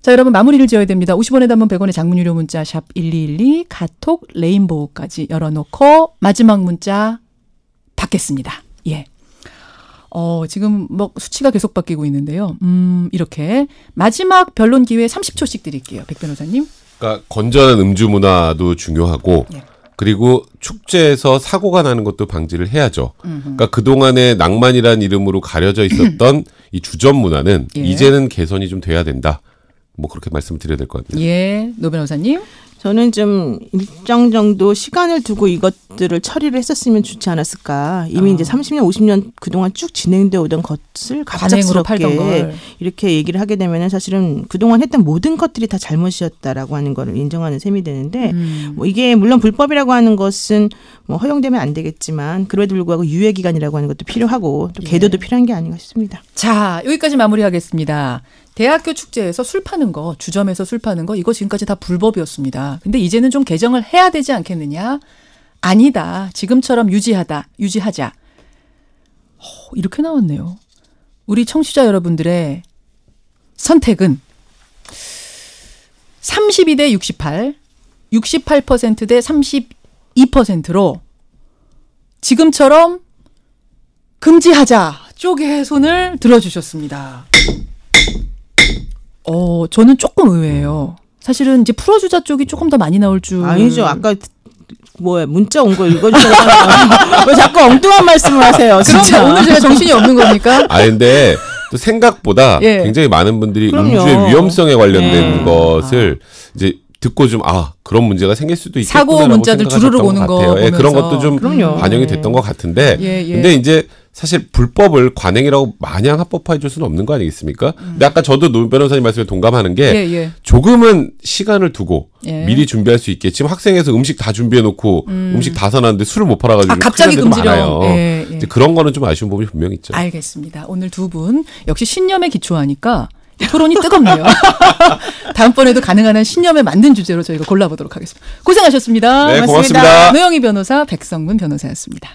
자, 여러분 마무리를 지어야 됩니다. 50원에 담은 100원의 장문 유료 문자 샵 1212 카톡 레인보우까지 열어놓고 마지막 문자 받겠습니다. 지금 뭐 수치가 계속 바뀌고 있는데요. 이렇게 마지막 변론 기회 30초씩 드릴게요. 백 변호사님. 그러니까 건전한 음주 문화도 중요하고 그리고 축제에서 사고가 나는 것도 방지를 해야죠. 그러니까 그동안에 낭만이라는 이름으로 가려져 있었던 이 주점 문화는 이제는 개선이 좀 돼야 된다. 뭐 그렇게 말씀을 드려야 될 것 같네요. 노 변호사님. 저는 좀 일정 정도 시간을 두고 이것들을 처리를 했었으면 좋지 않았을까. 이미 이제 30년, 50년 그동안 쭉 진행되어 오던 것을 갑작스럽게 이렇게 얘기를 하게 되면은 사실은 그동안 했던 모든 것들이 다 잘못이었다라고 하는 거를 인정하는 셈이 되는데 뭐 이게 물론 불법이라고 하는 것은 뭐 허용되면 안 되겠지만 그럼에도 불구하고 유예기간이라고 하는 것도 필요하고 또 계도도 필요한 게 아닌가 싶습니다. 자, 여기까지 마무리하겠습니다. 대학교 축제에서 술 파는 거, 주점에서 술 파는 거 이거 지금까지 다 불법이었습니다. 근데 이제는 좀 개정을 해야 되지 않겠느냐? 아니다. 지금처럼 유지하자. 이렇게 나왔네요. 우리 청취자 여러분들의 선택은 32대 68, 68% 대 32%로 지금처럼 금지하자 쪽의 손을 들어주셨습니다. 저는 조금 의외예요. 사실은 이제 풀어주자 쪽이 조금 더 많이 나올 줄. 아니죠. 아까 문자 온 거 읽어주잖아요. 왜 자꾸 엉뚱한 말씀을 하세요. 진짜. 그럼 오늘 제가 정신이 없는 겁니까? 근데 또 생각보다 굉장히 많은 분들이 음주의 위험성에 관련된 것을 이제 듣고 좀 그런 문제가 생길 수도 있겠구나라고 사고 문자들 주르륵 오는 거 보면서. 그런 것도 좀 반영이 됐던 것 같은데 근데 이제 사실 불법을 관행이라고 마냥 합법화해 줄 수는 없는 거 아니겠습니까? 근데 아까 저도 노 변호사님 말씀에 동감하는 게 조금은 시간을 두고 미리 준비할 수 있게 지금 학생회에서 음식 다 준비해 놓고 음식 다 사놨는데 술을 못 팔아가지고 갑자기 금지령. 그런 거는 좀 아쉬운 부분이 분명히 있죠. 알겠습니다. 오늘 두 분 역시 신념에 기초하니까 토론이 뜨겁네요. 다음번에도 가능한 한 신념에 만든 주제로 저희가 골라보도록 하겠습니다. 고생하셨습니다. 네, 고맙습니다. 노영희 변호사, 백성문 변호사였습니다.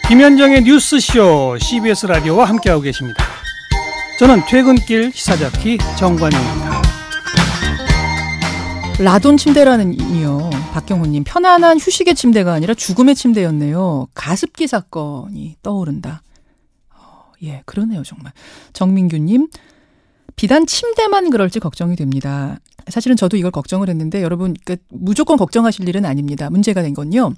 김현정의 뉴스쇼 CBS 라디오와 함께하고 계십니다. 저는 퇴근길 시사자키 정관용입니다. 라돈 침대라는요. 박경호님, 편안한 휴식의 침대가 아니라 죽음의 침대였네요. 가습기 사건이 떠오른다. 예, 그러네요 정말. 정민규님, 비단 침대만 그럴지 걱정이 됩니다. 사실은 저도 이걸 걱정을 했는데 여러분 무조건 걱정하실 일은 아닙니다. 문제가 된 건요.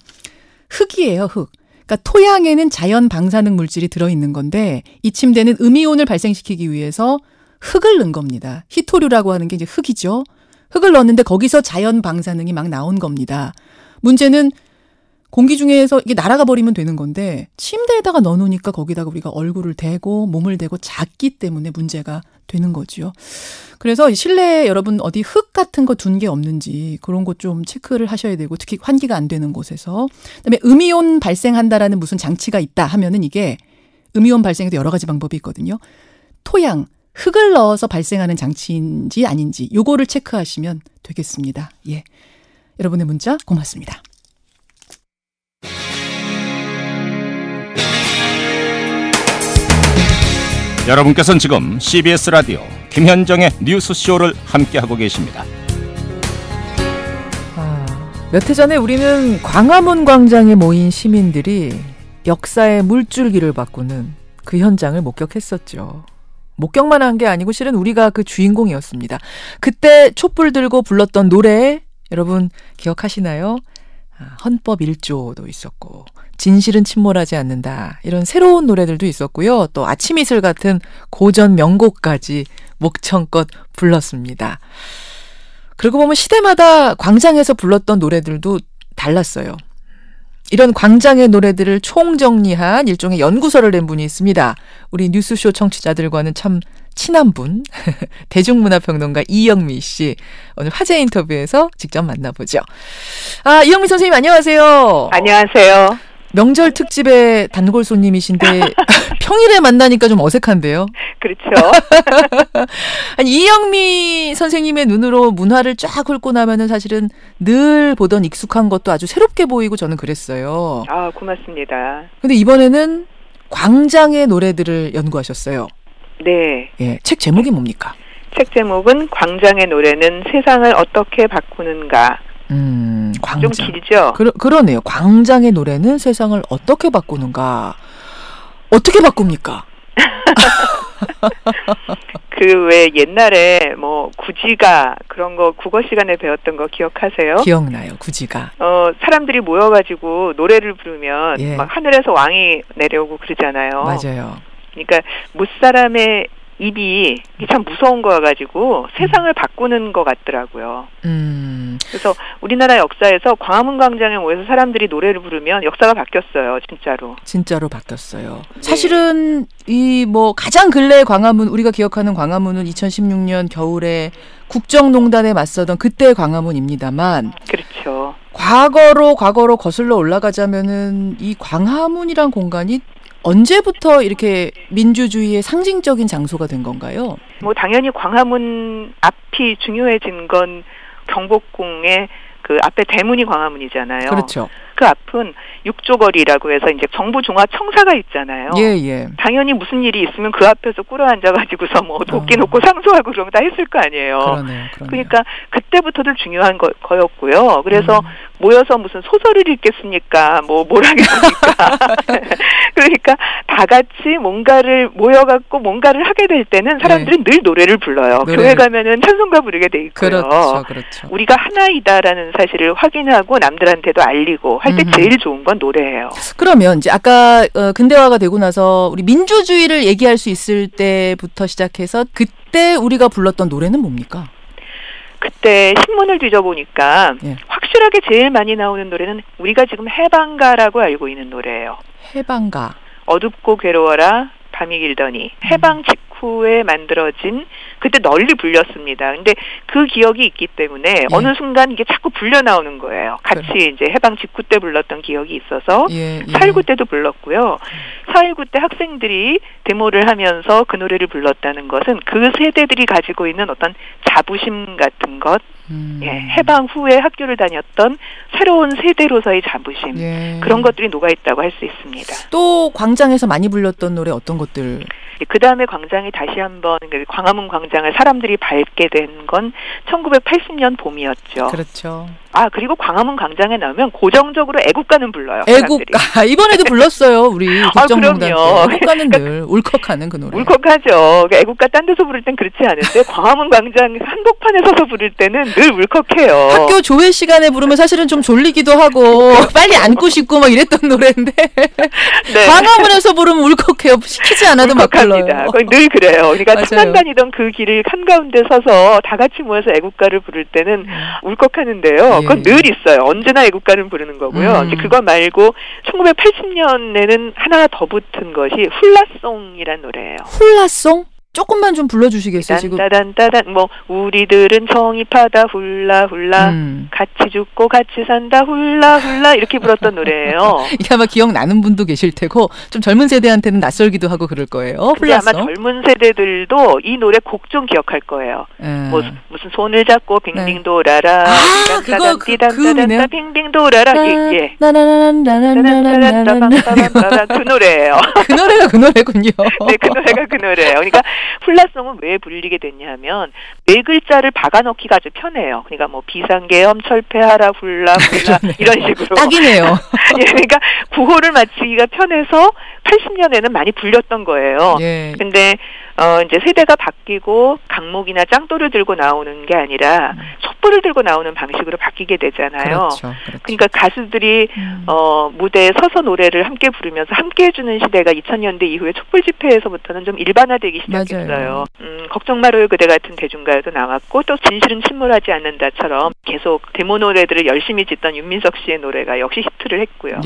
흙이에요, 흙. 그러니까 토양에는 자연 방사능 물질이 들어있는 건데 이 침대는 음이온을 발생시키기 위해서 흙을 넣은 겁니다. 희토류라고 하는 게 이제 흙이죠. 흙을 넣었는데 거기서 자연 방사능이 막 나온 겁니다. 문제는 공기 중에서 이게 날아가 버리면 되는 건데 침대에다가 넣어놓으니까 거기다가 우리가 얼굴을 대고 몸을 대고 잤기 때문에 문제가 되는 거죠. 그래서 실내에 여러분 어디 흙 같은 거 둔 게 없는지 그런 거 좀 체크를 하셔야 되고 특히 환기가 안 되는 곳에서 그다음에 음이온 발생한다라는 무슨 장치가 있다 하면은 이게 음이온 발생에도 여러 가지 방법이 있거든요. 토양, 흙을 넣어서 발생하는 장치인지 아닌지 요거를 체크하시면 되겠습니다. 예, 여러분의 문자 고맙습니다. 여러분께서는 지금 CBS 라디오 김현정의 뉴스쇼를 함께하고 계십니다. 몇 해 전에 우리는 광화문 광장에 모인 시민들이 역사의 물줄기를 바꾸는 그 현장을 목격했었죠. 목격만 한 게 아니고 실은 우리가 그 주인공이었습니다. 그때 촛불 들고 불렀던 노래 여러분 기억하시나요? 헌법 1조도 있었고 진실은 침몰하지 않는다 이런 새로운 노래들도 있었고요. 또 아침 이슬 같은 고전 명곡까지 목청껏 불렀습니다. 그러고 보면 시대마다 광장에서 불렀던 노래들도 달랐어요. 이런 광장의 노래들을 총정리한 일종의 연구서를 낸 분이 있습니다. 우리 뉴스쇼 청취자들과는 참 친한 분, 대중문화평론가 이영미 씨. 오늘 화제 인터뷰에서 직접 만나보죠. 이영미 선생님 안녕하세요. 안녕하세요. 명절 특집의 단골 손님이신데 평일에 만나니까 좀 어색한데요. 그렇죠. 아니, 이영미 선생님의 눈으로 문화를 쫙 훑고 나면은 사실은 늘 보던 익숙한 것도 아주 새롭게 보이고 저는 그랬어요. 고맙습니다. 근데 이번에는 광장의 노래들을 연구하셨어요. 네. 예, 책 제목이 뭡니까? 책 제목은 광장의 노래는 세상을 어떻게 바꾸는가. 광장. 좀 길죠? 그러네요. 광장의 노래는 세상을 어떻게 바꾸는가. 어떻게 바꿉니까? 그 왜 옛날에 뭐 구지가 그런 거 국어 시간에 배웠던 거 기억하세요? 기억나요. 구지가. 사람들이 모여가지고 노래를 부르면 막 하늘에서 왕이 내려오고 그러잖아요. 맞아요. 그러니까 무사람의 입이 참 무서운 거여가지고 세상을 바꾸는 것 같더라고요. 그래서 우리나라 역사에서 광화문 광장에 모여서 사람들이 노래를 부르면 역사가 바뀌었어요. 진짜로 바뀌었어요. 네. 사실은 이 뭐 가장 근래의 광화문, 우리가 기억하는 광화문은 2016년 겨울에 국정농단에 맞서던 그때의 광화문입니다만, 그렇죠. 과거로 거슬러 올라가자면은 이 광화문이란 공간이 언제부터 이렇게 민주주의의 상징적인 장소가 된 건가요? 뭐 당연히 광화문 앞이 중요해진 건 경복궁의 그 앞에 대문이 광화문이잖아요. 그렇죠. 그 앞은 육조거리라고 해서 이제 정부 종합청사가 있잖아요. 예. 당연히 무슨 일이 있으면 그 앞에서 꿇어앉아가지고서 뭐 도끼 놓고 상소하고 그런 거 다 했을 거 아니에요. 그러네요. 그러니까 그때부터도 중요한 거였고요. 그래서 모여서 무슨 소설을 읽겠습니까? 뭘 하겠습니까? 그러니까 다 같이 뭔가를 모여갖고 뭔가를 하게 될 때는 사람들이 늘 노래를 불러요. 교회 가면은 찬송가 부르게 돼 있고요. 그렇죠. 우리가 하나이다라는 사실을 확인하고 남들한테도 알리고 할 때 제일 좋은 건 노래예요. 그러면 이제 아까 근대화가 되고 나서 우리 민주주의를 얘기할 수 있을 때부터 시작해서 그때 우리가 불렀던 노래는 뭡니까? 그때 신문을 뒤져보니까 확실하게 제일 많이 나오는 노래는 우리가 지금 해방가라고 알고 있는 노래예요. 해방가. 어둡고 괴로워라 밤이 길더니 해방 직후에 만들어진 그때 널리 불렸습니다. 근데 그 기억이 있기 때문에 어느 순간 이게 자꾸 불려 나오는 거예요. 같이 이제 해방 직후 때 불렀던 기억이 있어서 4.19 때도 불렀고요. 4.19 때 학생들이 데모를 하면서 그 노래를 불렀다는 것은 그 세대들이 가지고 있는 어떤 자부심 같은 것, 해방 후에 학교를 다녔던 새로운 세대로서의 자부심, 그런 것들이 녹아있다고 할 수 있습니다. 또 광장에서 많이 불렸던 노래 어떤 것들? 그 다음에 광장이 다시 한번 광화문 광장을 사람들이 밟게 된 건 1980년 봄이었죠. 그렇죠. 아, 그리고 광화문 광장에 나오면 고정적으로 애국가는 불러요. 애국가. 이번에도 불렀어요. 우리 국정농단 때. 애국가는 늘 울컥하는 그 노래. 울컥하죠. 애국가 딴 데서 부를 땐 그렇지 않은데 광화문 광장 한복판에 서서 부를 때는 늘 울컥해요. 학교 조회 시간에 부르면 사실은 좀 졸리기도 하고 빨리 앉고 싶고 막 이랬던 노래인데 광화문에서 부르면 울컥해요. 시키지 않아도 막 불러요. 거의 늘 그래요. 그러니까 천안 다니던 그 길을 한가운데 서서 다 같이 모여서 애국가를 부를 때는 울컥하는데요. 그건 늘 있어요. 언제나 애국가는 부르는 거고요. 이제 그거 말고 1980년에는 하나 더 붙은 것이 훌라송이란 노래예요. 훌라송? 조금만 좀 불러주시겠어요? 지금. 따단 뭐 우리들은 정입하다 훌라 같이 죽고 같이 산다 훌라 이렇게 불렀던 노래예요. 이게 아마 기억나는 분도 계실 테고 좀 젊은 세대한테는 낯설기도 하고 그럴 거예요. 근데 아마 젊은 세대들도 이 노래 곡 좀 기억할 거예요. 뭐 무슨 손을 잡고 빙빙 돌아라. 그거 띠단따단따 빙빙 돌아라. 그 노래예요. 그 노래가 그 노래군요. 네, 그 노래가 그 노래예요. 그러니까 훌라송은 왜 불리게 됐냐 하면 네 글자를 박아넣기가 아주 편해요. 그러니까 뭐 비상계엄 철폐하라 훌라 이런 식으로. 딱이네요. 예, 그러니까 구호를 맞추기가 편해서 80년에는 많이 불렸던 거예요. 근데 이제 세대가 바뀌고 강목이나 짱돌을 들고 나오는 게 아니라 촛불을 들고 나오는 방식으로 바뀌게 되잖아요. 그렇죠. 그러니까 가수들이 무대에 서서 노래를 함께 부르면서 함께 해주는 시대가 2000년대 이후에 촛불 집회에서부터는 좀 일반화되기 시작했어요. 걱정 말아요 그대 같은 대중가요도 나왔고 또 진실은 침몰하지 않는다처럼 계속 데모 노래들을 열심히 짓던 윤민석 씨의 노래가 역시 히트를 했고요.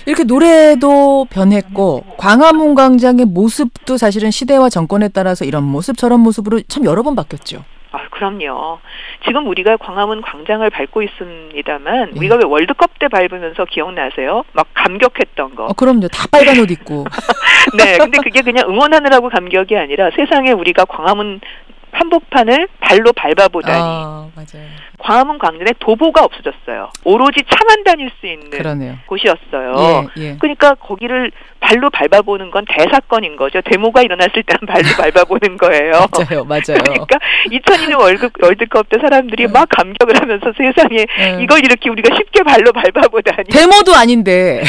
이렇게 노래도 변했고 광화문 광장의 모습도 사실은 시대와 정권에 따라서 이런 모습 저런 모습으로 참 여러 번 바뀌었죠. 그럼요. 지금 우리가 광화문 광장을 밟고 있습니다만 우리가 왜 월드컵 때 밟으면서 기억나세요? 막 감격했던 거. 그럼요. 다 빨간 옷 입고. 네. 근데 그게 그냥 응원하느라고 감격이 아니라 세상에 우리가 광화문 한복판을 발로 밟아보다니. 맞아요. 광화문 광장에 도보가 없어졌어요. 오로지 차만 다닐 수 있는 곳이었어요. 그러니까 거기를 발로 밟아보는 건 대사건인 거죠. 데모가 일어났을 때는 발로 밟아보는 거예요. 맞아요. 그러니까 2002년 월드컵 때 사람들이 막 감격을 하면서 세상에 이걸 이렇게 우리가 쉽게 발로 밟아보다니. 데모도 아닌데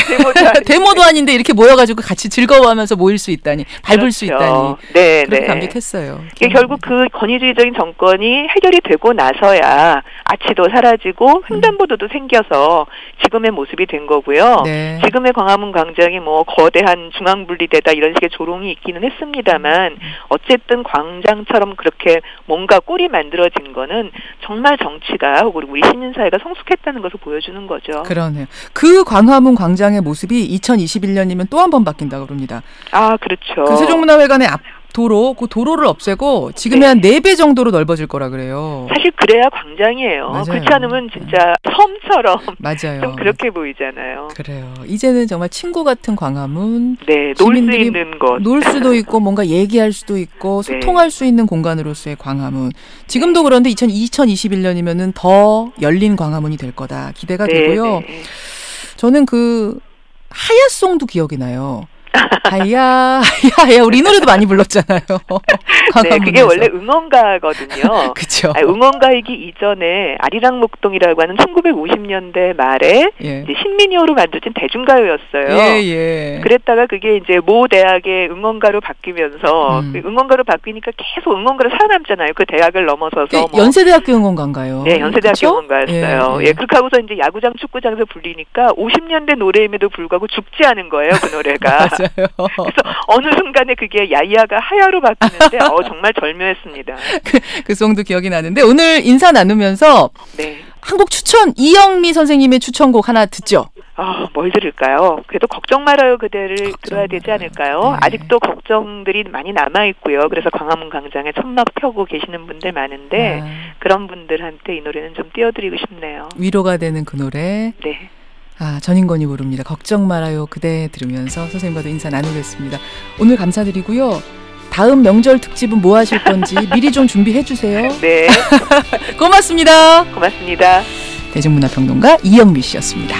이렇게 모여가지고 같이 즐거워하면서 모일 수 있다니, 밟을 수 있다니. 그렇게 감격했어요. 결국 그 권위주의적인 정권이 해결이 되고 나서야 아치도 사라지고 횡단보도도 생겨서 지금의 모습이 된 거고요. 지금의 광화문 광장이 뭐 거대한 중앙분리대다 이런 식의 조롱이 있기는 했습니다만 어쨌든 광장처럼 그렇게 뭔가 꼴이 만들어진 거는 정말 정치가 혹은 우리 시민사회가 성숙했다는 것을 보여주는 거죠. 그러네요. 그 광화문 광장의 모습이 2021년이면 또 한 번 바뀐다고 그럽니다. 그렇죠. 그 세종문화회관의 앞 도로, 그 도로를 없애고 지금의 한 4배 정도로 넓어질 거라 그래요. 사실 그래야 광장이에요. 그렇지 않으면 진짜 섬처럼 좀 그렇게 보이잖아요. 그래요. 이제는 정말 친구 같은 광화문. 놀 수 있는 곳. 놀 수도 있고 뭔가 얘기할 수도 있고 소통할 수 있는 공간으로서의 광화문. 지금도 그런데 2021년이면은 더 열린 광화문이 될 거다. 기대가 되고요. 저는 그 하야송도 기억이 나요. 하야 우리 노래도 많이 불렀잖아요. 그게 원래 응원가거든요. 그렇죠. 응원가이기 이전에 아리랑 목동이라고 하는 1950년대 말에 이제 신민요로 만들어진 대중가요였어요. 그랬다가 그게 이제 모 대학의 응원가로 바뀌면서 응원가로 바뀌니까 계속 응원가로 살아남잖아요. 그 대학을 넘어서서 연세대학교 응원가인가요? 네, 연세대학교 응원가였어요. 그렇게 하고서 이제 야구장, 축구장에서 불리니까 50년대 노래임에도 불구하고 죽지 않은 거예요. 그 노래가. 맞아요. 그래서 어느 순간에 그게 야이야가 하야로 바뀌는데 정말 절묘했습니다. 그 송도 기억이 나는데 오늘 인사 나누면서 네. 한곡 추천 이영미 선생님의 추천곡 하나 듣죠. 뭘 들을까요? 그래도 걱정 말아요 그대를 들어야 되지 않을까요? 네. 아직도 걱정들이 많이 남아있고요. 그래서 광화문 광장에 천막 펴고 계시는 분들 많은데 그런 분들한테 이 노래는 좀 띄워드리고 싶네요. 위로가 되는 그 노래. 네. 전인권이 부릅니다. 걱정 말아요 그대 들으면서 선생님과도 인사 나누겠습니다. 오늘 감사드리고요. 다음 명절 특집은 뭐 하실 건지 미리 좀 준비해 주세요. 네. 고맙습니다. 고맙습니다. 대중문화평론가 이영미 씨였습니다.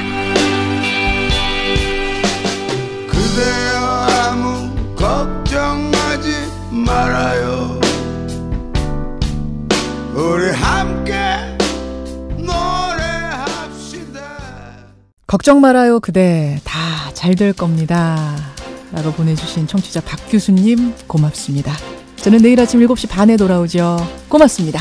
그대여 아무 걱정하지 말아요. 우리 함께 노래합시다. 걱정 말아요 그대 다 잘 될 겁니다. 라고 보내주신 청취자 박규수님 고맙습니다. 저는 내일 아침 7시 반에 돌아오죠. 고맙습니다.